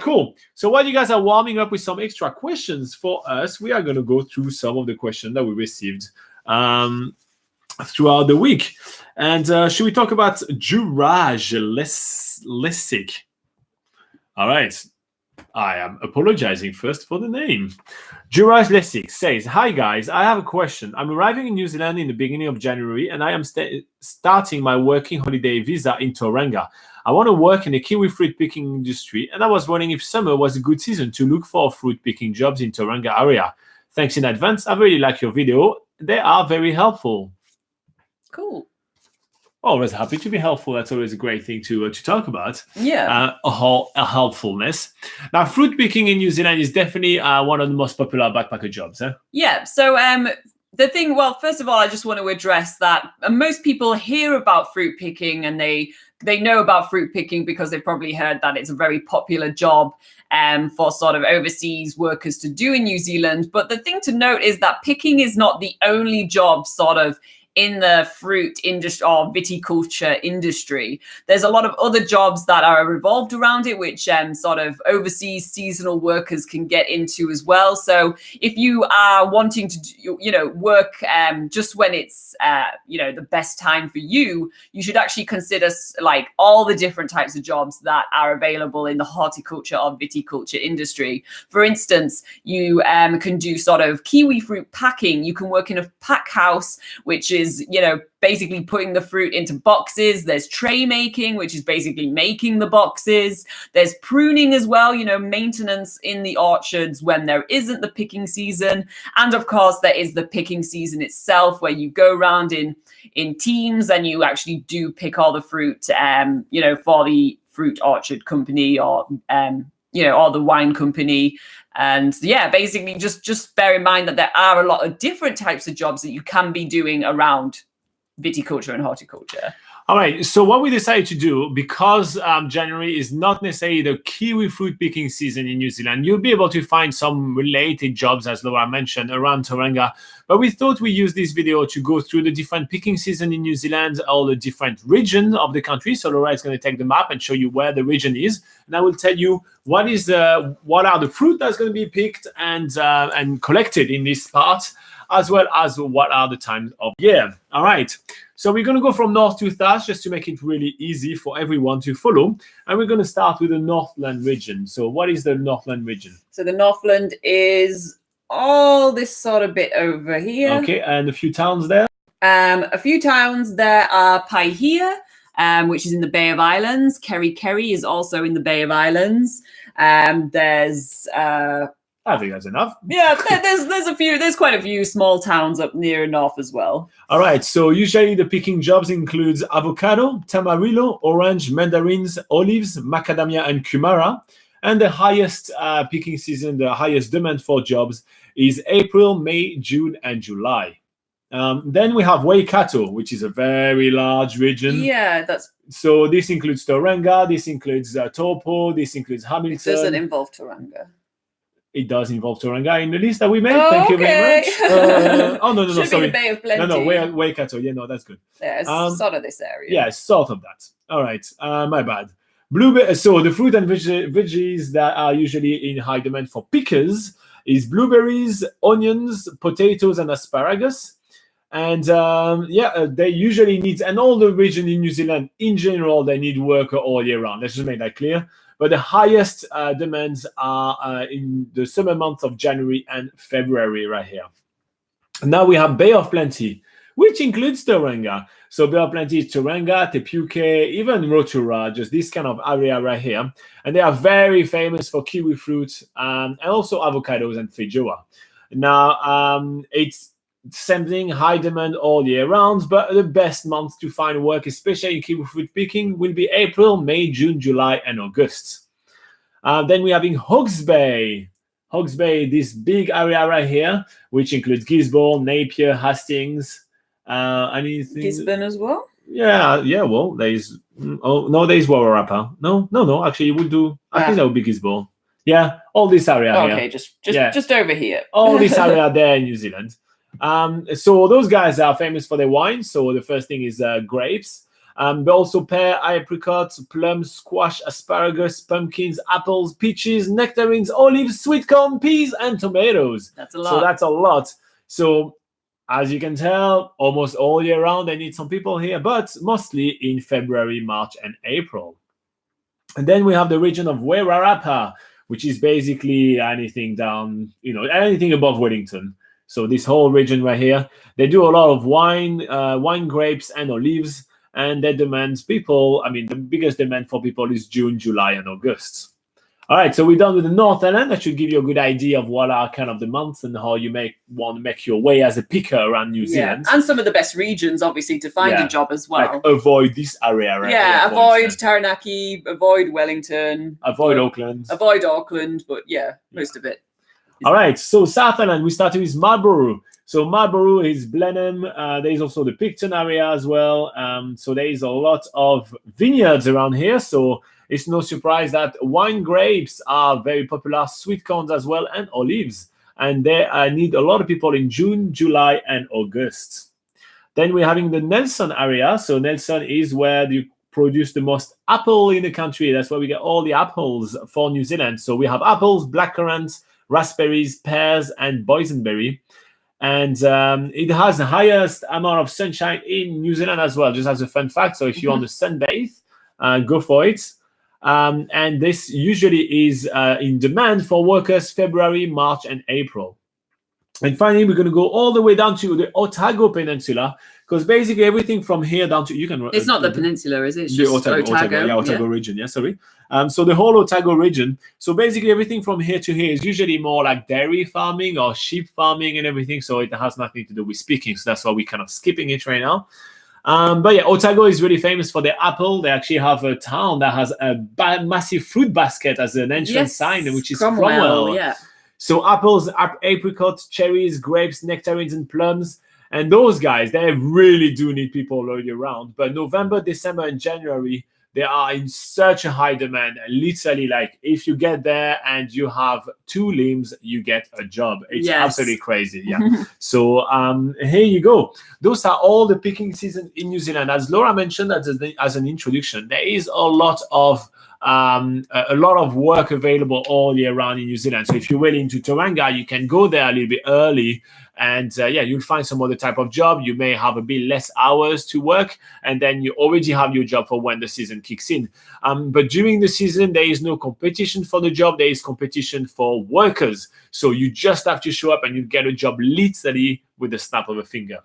Speaker 1: cool. So while you guys are warming up with some extra questions for us, we are going to go through some of the questions that we received throughout the week. And should we talk about Juraj Lessig? All right. I am apologizing first for the name. Juraj Lessig says, "Hi guys, I have a question. I'm arriving in New Zealand in the beginning of January and I am starting my working holiday visa in Tauranga. I want to work in the kiwi fruit picking industry and I was wondering if summer was a good season to look for fruit picking jobs in Tauranga area. Thanks in advance. I really like your video. They are very helpful."
Speaker 2: Cool.
Speaker 1: Always happy to be helpful. That's always a great thing to talk about.
Speaker 2: Yeah.
Speaker 1: A helpfulness. Now, fruit picking in New Zealand is definitely one of the most popular backpacker jobs.
Speaker 2: Yeah. So the thing, well, first of all, I just want to address that most people hear about fruit picking and they know about fruit picking because they've probably heard that it's a very popular job for sort of overseas workers to do in New Zealand. But the thing to note is that picking is not the only job sort of in the fruit industry or viticulture industry. There's a lot of other jobs that are revolved around it, which sort of overseas seasonal workers can get into as well. So if you are wanting to, work just when it's, the best time for you, you should actually consider like all the different types of jobs that are available in the horticulture or viticulture industry. For instance, you can do sort of kiwi fruit packing. You can work in a pack house, which is basically putting the fruit into boxes. There's tray making, which is basically making the boxes. There's pruning as well, maintenance in the orchards when there isn't the picking season. And of course, there is the picking season itself, where you go around in teams and you actually do pick all the fruit, for the fruit orchard company or the wine company. And yeah, basically just bear in mind that there are a lot of different types of jobs that you can be doing around viticulture and horticulture.
Speaker 1: All right, so what we decided to do, because January is not necessarily the kiwi fruit picking season in New Zealand, you'll be able to find some related jobs, as Laura mentioned, around Tauranga. But we thought we use this video to go through the different picking season in New Zealand, all the different regions of the country. So Laura is going to take the map and show you where the region is, and I will tell you what are the fruit that's going to be picked and collected in this part, as well as what are the times of year. All right. So we're going to go from north to south just to make it really easy for everyone to follow. And we're going to start with the Northland region. So what is the Northland region?
Speaker 2: So the Northland is all this sort of bit over here.
Speaker 1: Okay, and a few towns there?
Speaker 2: A few towns there are Paihia, which is in the Bay of Islands. Kerry is also in the Bay of Islands. There's...
Speaker 1: I think that's enough.
Speaker 2: Yeah, there's quite a few small towns up near north as well.
Speaker 1: All right, so usually the picking jobs includes avocado, tamarillo, orange, mandarins, olives, macadamia, and kumara. And the highest picking season, the highest demand for jobs is April, May, June, and July. Then we have Waikato, which is a very large region.
Speaker 2: Yeah,
Speaker 1: so this includes Tauranga, this includes Taupo, this includes Hamilton.
Speaker 2: It doesn't involve Tauranga.
Speaker 1: It does involve Tauranga in the list that we made. Thank you very much. No, sorry.
Speaker 2: Be the Bay of Plenty.
Speaker 1: No, Waikato. Yeah, no, that's good.
Speaker 2: Yeah, it's sort of this area.
Speaker 1: Yeah, sort of that. All right, my bad. Blueberry. So the fruit and veggies that are usually in high demand for pickers is blueberries, onions, potatoes, and asparagus. And they usually need, and all the region in New Zealand in general, they need worker all year round. Let's just make that clear. But the highest demands are in the summer months of January and February right here. Now we have Bay of Plenty, which includes Tauranga. So Bay of Plenty is Tauranga, Te Puke, even Rotorua, just this kind of area right here. And they are very famous for kiwi fruit and also avocados and feijoa. Now, it's something high demand all year round, but the best months to find work, especially in kiwi fruit picking, will be April, May, June, July, and August. Then we have in Hawke's Bay, this big area right here, which includes Gisborne, Napier, Hastings, anything.
Speaker 2: Gisborne as well?
Speaker 1: Yeah. Well, there's there's Wawarapa. No. Actually, you would do. I think that would be Gisborne. Yeah, all this area here.
Speaker 2: Okay, just over here.
Speaker 1: All this area there in New Zealand. So those guys are famous for their wine. So the first thing is grapes, but also pear, apricots, plums, squash, asparagus, pumpkins, apples, peaches, nectarines, olives, sweet corn, peas, and tomatoes.
Speaker 2: That's a lot.
Speaker 1: So that's a lot. So as you can tell, almost all year round, they need some people here, but mostly in February, March, and April. And then we have the region of Wairarapa, which is basically anything down, anything above Wellington. So this whole region right here, they do a lot of wine, grapes, and olives, and they demand people. I mean, the biggest demand for people is June, July, and August. All right, so we're done with the North Island. That should give you a good idea of what are kind of the months and how you want to make your way as a picker around New Zealand.
Speaker 2: And some of the best regions, obviously, to find a job as well.
Speaker 1: Like avoid this area. Right?
Speaker 2: Yeah, avoid Taranaki, avoid Wellington.
Speaker 1: Avoid Auckland.
Speaker 2: Avoid Auckland, but most of it.
Speaker 1: All right, so South Island, we started with Marlborough. So Marlborough is Blenheim. There is also the Picton area as well. So there is a lot of vineyards around here. So it's no surprise that wine grapes are very popular, sweet corns as well, and olives. And they need a lot of people in June, July, and August. Then we're having the Nelson area. So Nelson is where you produce the most apple in the country. That's where we get all the apples for New Zealand. So we have apples, blackcurrants, raspberries, pears, and boysenberry. And it has the highest amount of sunshine in New Zealand as well, just as a fun fact. So if you want to sunbathe, go for it. And this usually is in demand for workers February, March, and April. And finally, we're going to go all the way down to the Otago Peninsula, because basically everything from here down to
Speaker 2: it's not the peninsula, is it? It's just Otago
Speaker 1: region. Yeah, sorry. So the whole Otago region. So basically everything from here to here is usually more like dairy farming or sheep farming and everything. So it has nothing to do with speaking. So that's why we're kind of skipping it right now. But yeah, Otago is really famous for their apple. They actually have a town that has a massive fruit basket as an entrance sign, which is Cromwell.
Speaker 2: Yeah.
Speaker 1: So apples, apricots, cherries, grapes, nectarines, and plums. And those guys, they really do need people all year round. But November, December, and January, they are in such a high demand. Literally, like if you get there and you have 2 limbs, you get a job. It's absolutely crazy. Yeah. So here you go. Those are all the picking season in New Zealand. As Laura mentioned as an introduction, there is a lot of work available all year round in New Zealand. So if you're really into Tauranga, you can go there a little bit early, and you'll find some other type of job. You may have a bit less hours to work, and then you already have your job for when the season kicks in. But during the season, there is no competition for the job. There is competition for workers. So you just have to show up and you get a job literally with the snap of a finger.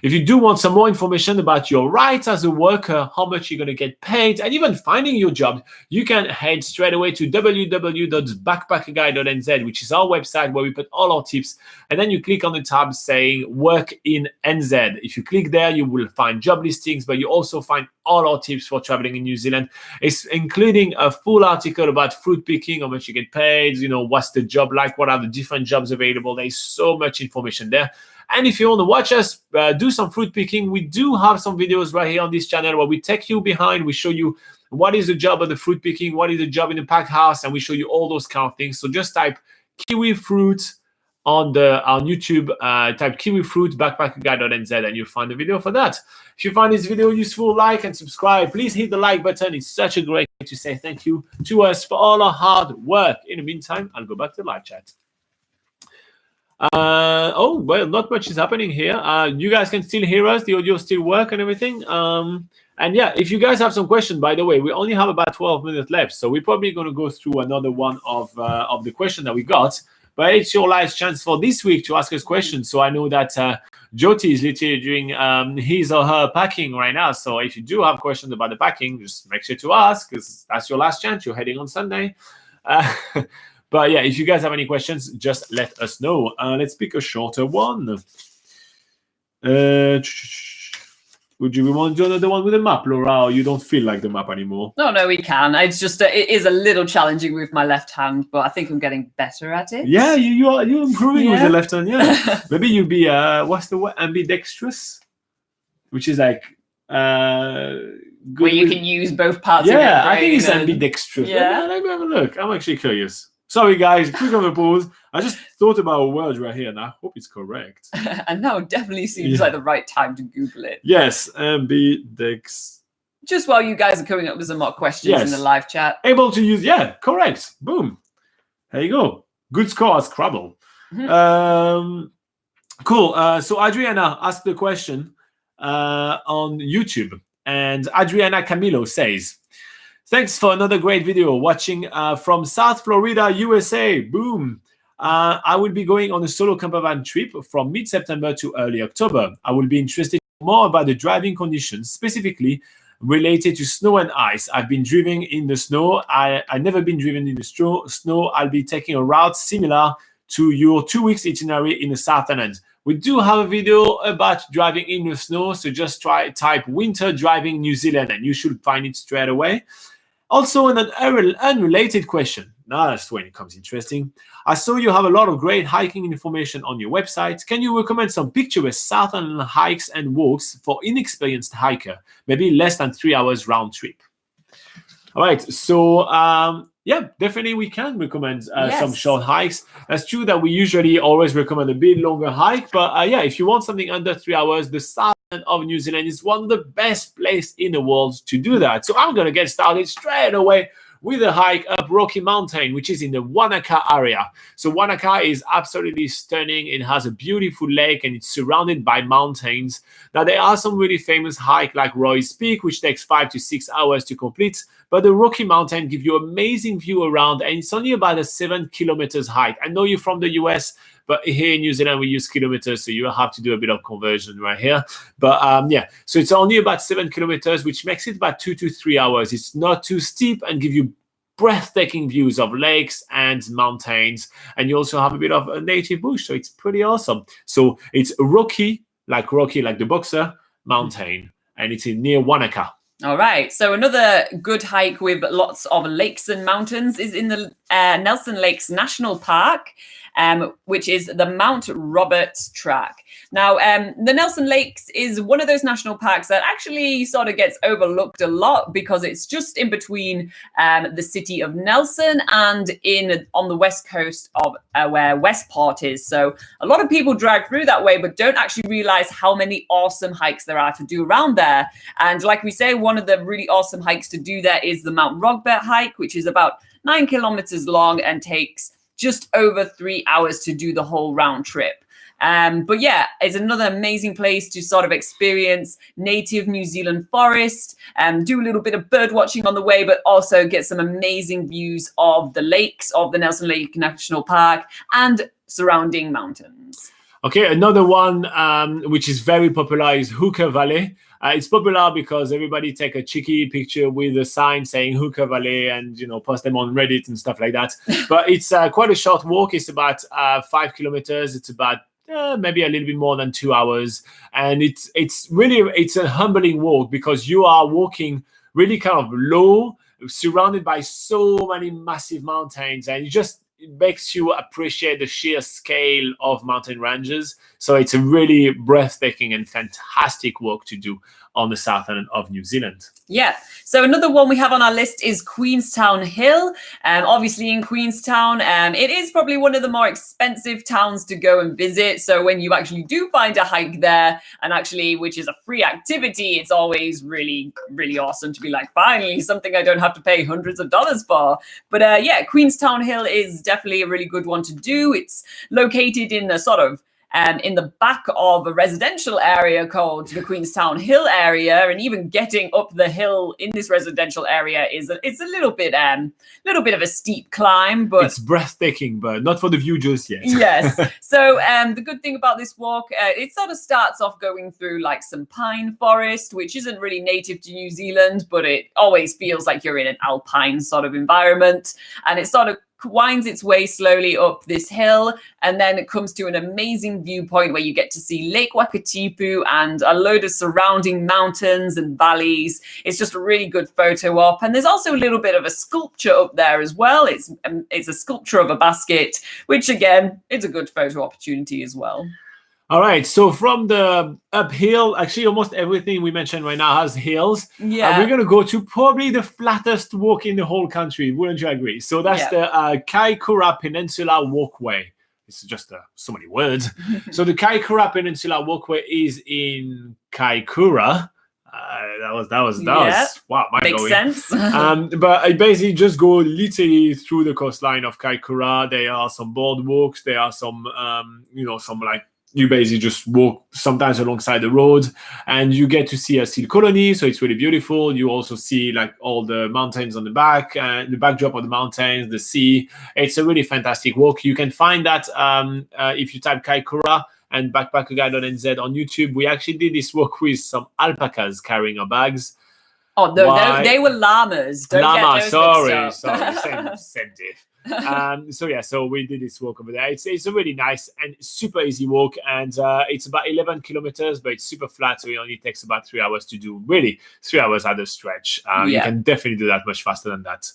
Speaker 1: If you do want some more information about your rights as a worker, how much you're going to get paid, and even finding your job, you can head straight away to www.BackpackerGuide.NZ, which is our website where we put all our tips. And then you click on the tab saying Work in NZ. If you click there, you will find job listings, but you also find all our tips for traveling in New Zealand. It's including a full article about fruit picking, how much you get paid, what's the job like, what are the different jobs available. There's so much information there. And if you want to watch us do some fruit picking, we do have some videos right here on this channel where we take you behind. We show you what is the job of the fruit picking, what is the job in the pack house, and we show you all those kind of things. So just type kiwi fruit on YouTube, type kiwi fruit BackpackerGuide.NZ, and you'll find the video for that. If you find this video useful, like and subscribe. Please hit the like button. It's such a great way to say thank you to us for all our hard work. In the meantime, I'll go back to live chat. Well, not much is happening here. You guys can still hear us. The audio still work and everything. And yeah, if you guys have some questions, by the way, we only have about 12 minutes left, so we're probably going to go through another one of the questions that we got. But it's your last chance for this week to ask us questions. So I know that Jyoti is literally doing his or her packing right now. So if you do have questions about the packing, just make sure to ask, because that's your last chance. You're heading on Sunday. But yeah, if you guys have any questions, just let us know. Let's pick a shorter one. Would you want to do another one with a map, Laura, or you don't feel like the map anymore?
Speaker 2: No, we can. It's just it is a little challenging with my left hand, but I think I'm getting better at it.
Speaker 1: Yeah, you're improving with the left hand. Yeah, maybe you'll be what's the word? Ambidextrous, which is like good
Speaker 2: where you can use both parts. Of your brain.
Speaker 1: I think it's ambidextrous.
Speaker 2: Yeah,
Speaker 1: let me have a look. I'm actually curious. Sorry, guys. Quick on the pause. I just thought about a word right here, and I hope it's correct.
Speaker 2: And now it definitely seems like the right time to Google it.
Speaker 1: Yes, ambidex.
Speaker 2: Just while you guys are coming up with some more questions in the live chat.
Speaker 1: Able to use, correct. Boom. There you go. Good score at Scrabble. Mm-hmm. Cool. So Adriana asked the question on YouTube, and Adriana Camilo says, Thanks for another great video. Watching from South Florida, USA. Boom. I will be going on a solo campervan trip from mid-September to early October. I will be interested more about the driving conditions, specifically related to snow and ice. I've been driving in the snow. I've never been driven in the snow. I'll be taking a route similar to your 2 weeks itinerary in the Southern End. We do have a video about driving in the snow, so just type winter driving New Zealand and you should find it straight away. Also, an unrelated question. Now that's when it comes interesting. I saw you have a lot of great hiking information on your website. Can you recommend some picturesque southern hikes and walks for inexperienced hiker? Maybe less than 3 hours round trip. All right, so yeah, definitely we can recommend some short hikes. That's true that we usually always recommend a bit longer hike, but yeah, if you want something under 3 hours, the south of New Zealand is one of the best places in the world to do that. So I'm going to get started straight away with a hike up Rocky Mountain, which is in the Wanaka area. So Wanaka is absolutely stunning. It has a beautiful lake and it's surrounded by mountains. Now there are some really famous hikes like Roy's Peak, which takes 5 to 6 hours to complete. But the Rocky Mountain gives you amazing view around, and it's only about a 7 kilometers hike. I know you're from the US, but here in New Zealand, we use kilometers, so you have to do a bit of conversion right here. But yeah, so it's only about 7 kilometers, which makes it about 2 to 3 hours. It's not too steep and give you breathtaking views of lakes and mountains. And you also have a bit of a native bush, so it's pretty awesome. So it's Rocky, like the boxer, mountain, and it's near Wanaka.
Speaker 2: All right. So another good hike with lots of lakes and mountains is in the Nelson Lakes National Park, which is the Mount Roberts track. Now, the Nelson Lakes is one of those national parks that actually sort of gets overlooked a lot because it's just in between the city of Nelson and on the west coast of where Westport is. So a lot of people drive through that way, but don't actually realize how many awesome hikes there are to do around there. And like we say, one of the really awesome hikes to do there is the Mount Rogbert hike, which is about 9 kilometers long and takes just over 3 hours to do the whole round trip. But yeah, it's another amazing place to sort of experience native New Zealand forest, do a little bit of bird watching on the way, but also get some amazing views of the lakes of the Nelson Lake National Park and surrounding mountains.
Speaker 1: Okay, another one which is very popular is Hooker Valley. It's popular because everybody take a cheeky picture with a sign saying Hooker Valley and, you know, post them on Reddit and stuff like that. But it's quite a short walk. It's about 5 kilometers. It's about maybe a little bit more than 2 hours. And it's really a humbling walk because you are walking really kind of low, surrounded by so many massive mountains, and it makes you appreciate the sheer scale of mountain ranges. So it's a really breathtaking and fantastic walk to do on the south end of New Zealand.
Speaker 2: Yeah. So another one we have on our list is Queenstown Hill. Obviously in Queenstown, it is probably one of the more expensive towns to go and visit. So when you actually do find a hike there, and actually, which is a free activity, it's always really, really awesome to be like, finally, something I don't have to pay hundreds of dollars for. But yeah, Queenstown Hill is definitely a really good one to do. It's located in a sort of in the back of a residential area called the Queenstown Hill area, and even getting up the hill in this residential area is it's a little bit of a steep climb, but
Speaker 1: it's breathtaking, but not for the view just yet.
Speaker 2: Yes. So the good thing about this walk, it sort of starts off going through like some pine forest, which isn't really native to New Zealand, but it always feels like you're in an alpine sort of environment, and it sort of winds its way slowly up this hill, and then it comes to an amazing viewpoint where you get to see Lake Wakatipu and a load of surrounding mountains and valleys. It's just a really good photo op, and there's also a little bit of a sculpture up there as well. It's a sculpture of a basket, which again, it's a good photo opportunity as well.
Speaker 1: All right, so from the uphill, actually almost everything we mentioned right now has hills.
Speaker 2: Yeah.
Speaker 1: We're going to go to probably the flattest walk in the whole country. Wouldn't you agree? So that's the Kaikoura Peninsula Walkway. It's just so many words. So the Kaikoura Peninsula Walkway is in Kaikoura. That was wow,
Speaker 2: makes sense.
Speaker 1: But I basically just go literally through the coastline of Kaikoura. There are some boardwalks. There are some some like you basically just walk sometimes alongside the road, and you get to see a seal colony. So it's really beautiful. You also see like all the mountains on the back, the backdrop of the mountains, the sea. It's a really fantastic walk. You can find that if you type Kaikoura and BackpackerGuide.NZ on YouTube. We actually did this walk with some alpacas carrying our bags.
Speaker 2: Oh no, they were llamas. Don't
Speaker 1: Llama,
Speaker 2: get those
Speaker 1: sorry, same diff. So we did this walk over there. It's a really nice and super easy walk, and it's about 11 kilometers, but it's super flat, so it only takes about 3 hours to do. Really, 3 hours at a stretch. You can definitely do that much faster than that.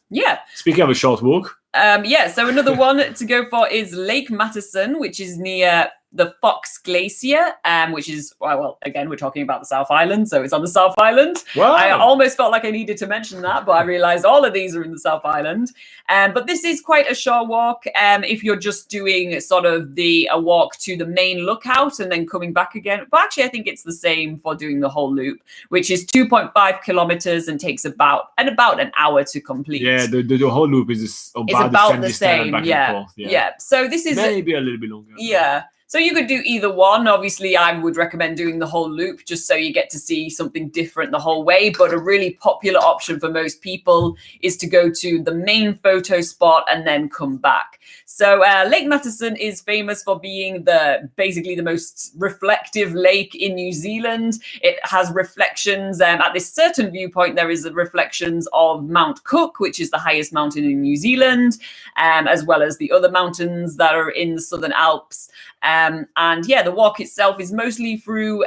Speaker 1: Yeah. Speaking of a short walk.
Speaker 2: So another one to go for is Lake Matterson, which is near the Fox Glacier, which is, well, again, we're talking about the South Island, so it's on the South Island.
Speaker 1: Wow.
Speaker 2: I almost felt like I needed to mention that, but I realized all of these are in the South Island. But this is quite a short walk if you're just doing sort of a walk to the main lookout and then coming back again. But actually, I think it's the same for doing the whole loop, which is 2.5 kilometers and takes about an hour to complete.
Speaker 1: Yeah, the whole loop is about the same. Back and forth.
Speaker 2: Yeah. So this is
Speaker 1: maybe a little bit longer.
Speaker 2: Yeah. So you could do either one. Obviously, I would recommend doing the whole loop just so you get to see something different the whole way. But a really popular option for most people is to go to the main photo spot and then come back. So Lake Matterson is famous for being basically the most reflective lake in New Zealand. It has reflections. At this certain viewpoint, there is reflections of Mount Cook, which is the highest mountain in New Zealand, as well as the other mountains that are in the Southern Alps. The walk itself is mostly through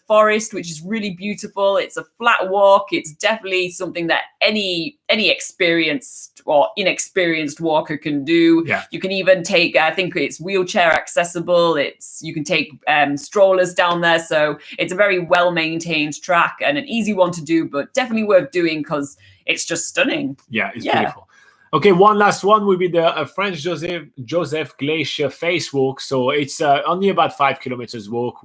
Speaker 2: forest, which is really beautiful. It's a flat walk. It's definitely something that any experienced or inexperienced walker can do.
Speaker 1: Yeah.
Speaker 2: You can even take, I think it's wheelchair accessible. You can take strollers down there. So it's a very well-maintained track and an easy one to do, but definitely worth doing because it's just stunning.
Speaker 1: Yeah, it's beautiful. Okay, one last one will be the French Joseph Glacier face walk. So it's only about 5 kilometers walk.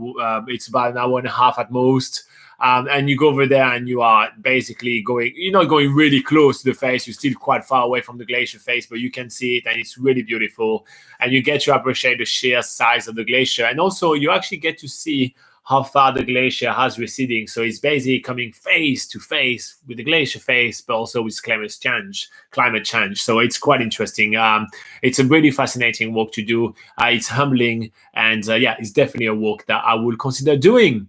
Speaker 1: It's about an hour and a half at most. And you go over there and you are basically you're not going really close to the face. You're still quite far away from the glacier face, but you can see it and it's really beautiful. And you get to appreciate the sheer size of the glacier. And also you actually get to see how far the glacier has receding. So it's basically coming face to face with the glacier face, but also with climate change. So it's quite interesting. It's a really fascinating walk to do. It's humbling. And it's definitely a walk that I will consider doing.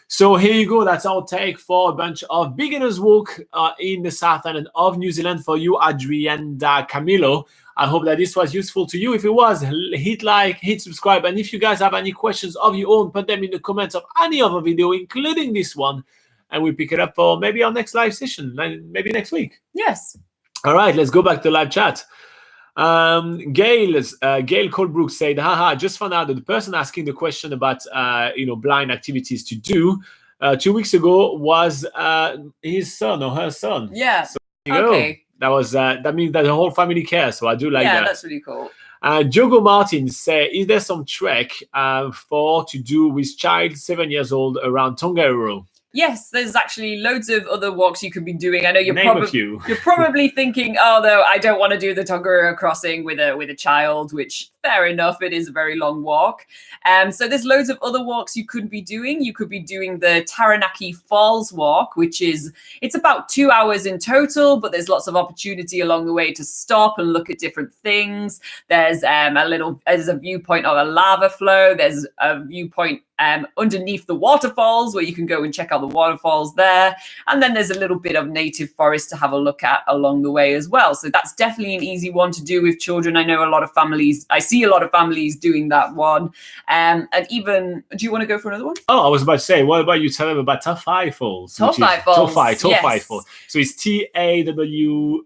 Speaker 1: So here you go. That's our take for a bunch of beginners walk in the South Island of New Zealand for you, Adrienda Camilo. I hope that this was useful to you. If it was, hit like, hit subscribe. And if you guys have any questions of your own, put them in the comments of any other video, including this one. And we'll pick it up for maybe our next live session, maybe next week.
Speaker 2: Yes.
Speaker 1: All right, let's go back to live chat. Gail Colebrook said, haha, just found out that the person asking the question about blind activities to do 2 weeks ago was his son or her son.
Speaker 2: Yeah.
Speaker 1: So there you go. That means that the whole family cares. So I do like that.
Speaker 2: Yeah, that's really cool.
Speaker 1: Jogo Martin say, is there some trek to do with child 7 years old around Tongariro?
Speaker 2: Yes, there's actually loads of other walks you could be doing. I know you're
Speaker 1: you're
Speaker 2: probably thinking, oh, no, I don't want to do the Tongariro crossing with a child, which fair enough, it is a very long walk. So there's loads of other walks you could be doing. You could be doing the Taranaki Falls walk, it's about 2 hours in total, but there's lots of opportunity along the way to stop and look at different things. There's a viewpoint of a lava flow. There's a viewpoint underneath the waterfalls where you can go and check out the waterfalls there. And then there's a little bit of native forest to have a look at along the way as well. So that's definitely an easy one to do with children. I know I see a lot of families doing that one. And even, do you want to go for another one?
Speaker 1: Oh, I was about to say, what about you tell them about Tawhai Falls?
Speaker 2: Tawhai Falls.
Speaker 1: Tawhai Falls. So it's Tawhai,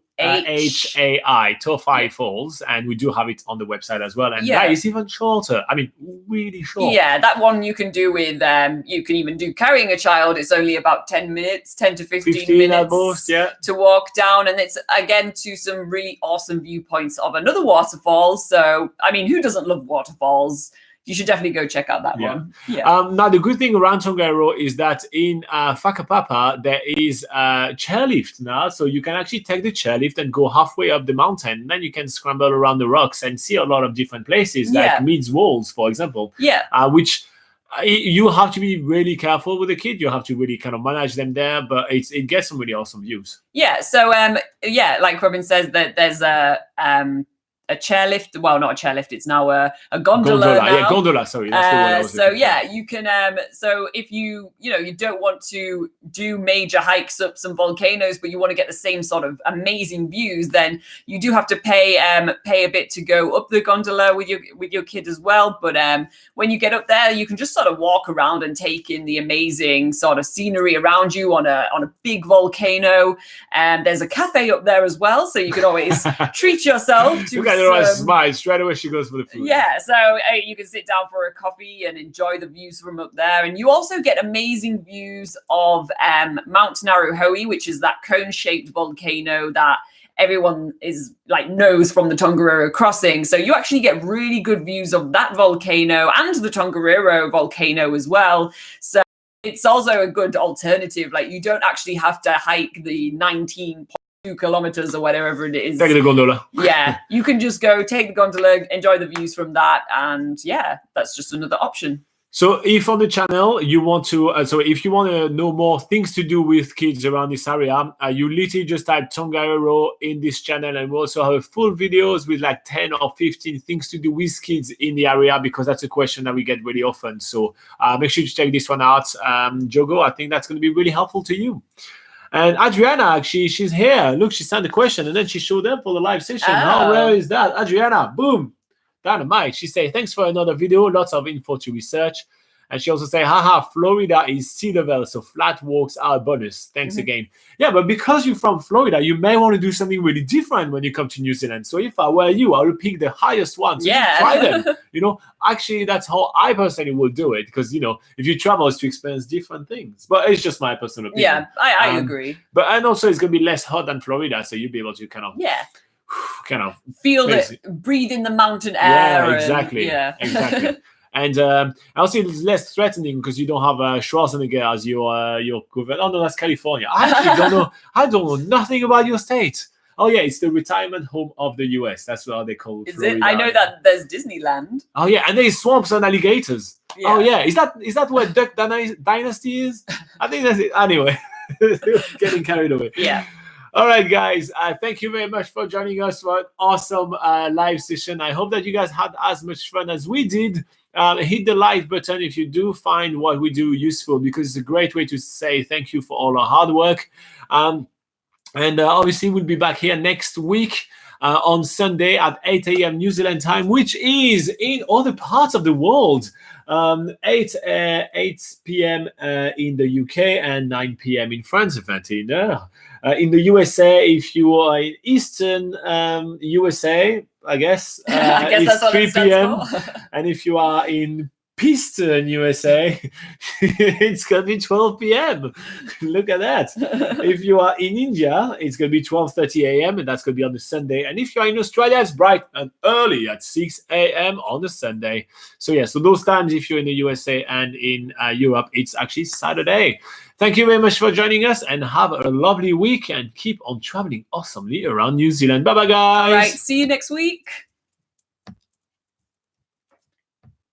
Speaker 1: Tawhai Falls, and we do have it on the website as well. And that is even shorter. I mean, really short.
Speaker 2: Yeah, that one you can do with, you can even do carrying a child. It's only about 10 minutes, 10 to 15 minutes
Speaker 1: at most,
Speaker 2: to walk down. And it's, again, to some really awesome viewpoints of another waterfall. So, I mean, who doesn't love waterfalls? you should definitely go check out that one. Yeah.
Speaker 1: Now, the good thing around Tongariro is that in Whakapapa, there is a chairlift now. So you can actually take the chairlift and go halfway up the mountain. And then you can scramble around the rocks and see a lot of different places, like Meads Walls, for example. Which you have to be really careful with the kid. You have to really kind of manage them there, but it gets some really awesome views.
Speaker 2: Yeah. So, like Robin says, that there's a chairlift. Well, not a chairlift. It's now a gondola. Now.
Speaker 1: Yeah, gondola. Sorry, that's the word I was looking for.
Speaker 2: You can. So if you don't want to do major hikes up some volcanoes, but you want to get the same sort of amazing views, then you do have to pay a bit to go up the gondola with your kid as well. But when you get up there, you can just sort of walk around and take in the amazing sort of scenery around you on a big volcano. And there's a cafe up there as well, so you can always treat yourself to.
Speaker 1: Smile straight away. She goes for the food.
Speaker 2: Yeah, so you can sit down for a coffee and enjoy the views from up there, and you also get amazing views of Mount Naruhoe, which is that cone-shaped volcano that everyone knows from the Tongariro crossing. So you actually get really good views of that volcano and the Tongariro volcano as well. So it's also a good alternative. Like, you don't actually have to hike the 19.2 kilometers or whatever it is.
Speaker 1: Take the gondola.
Speaker 2: Yeah, you can just go take the gondola, enjoy the views from that, and that's just another option.
Speaker 1: So if on the channel you want to, if you want to know more things to do with kids around this area, you literally just type Tongariro in this channel, and we also have full videos with like 10 or 15 things to do with kids in the area, because that's a question that we get really often. So make sure you check this one out. Jogo, I think that's going to be really helpful to you. And Adriana, actually, she's here. Look, she sent a question and then she showed up for the live session. How rare is that? Adriana, boom, dynamite. She say, thanks for another video. Lots of info to research. And she also say, haha, Florida is sea level, so flat walks are a bonus. Thanks again. Yeah, but because you're from Florida, you may want to do something really different when you come to New Zealand. So if I were you, I would pick the highest ones. So try them. Actually, that's how I personally would do it. Because, if you travel, it's to experience different things. But it's just my personal opinion.
Speaker 2: Yeah, I agree.
Speaker 1: And also, it's going to be less hot than Florida. So you'll be able to kind of
Speaker 2: feel breathe in the mountain air.
Speaker 1: Yeah, exactly. Exactly. And also it's less threatening because you don't have Schwarzenegger as your governor. Oh no, that's California. I actually don't know. I don't know nothing about your state. Oh yeah, it's the retirement home of the US. That's what they call it. Is it?
Speaker 2: I know that there's Disneyland.
Speaker 1: Oh yeah, and there's swamps and alligators. Yeah. Oh yeah, is that where Duck Dynasty is? I think that's it. Anyway, getting carried away.
Speaker 2: Yeah.
Speaker 1: All right, guys. Thank you very much for joining us for an awesome live session. I hope that you guys had as much fun as we did. Hit the like button if you do find what we do useful, because it's a great way to say thank you for all our hard work. And obviously, we'll be back here next week on Sunday at 8 a.m. New Zealand time, which is in other parts of the world. 8 p.m. In the UK and 9 p.m. in France, in the USA, if you are in Eastern USA, I guess, it's 3 p.m. And if you are in Piston, USA, it's going to be 12 p.m. Look at that. If you are in India, it's going to be 12:30 a.m. and that's going to be on the Sunday. And if you are in Australia, it's bright and early at 6 a.m. on the Sunday. So those times, if you're in the USA and in Europe, it's actually Saturday. Thank you very much for joining us, and have a lovely week, and keep on traveling awesomely around New Zealand. Bye-bye, guys.
Speaker 2: All right, see you next week.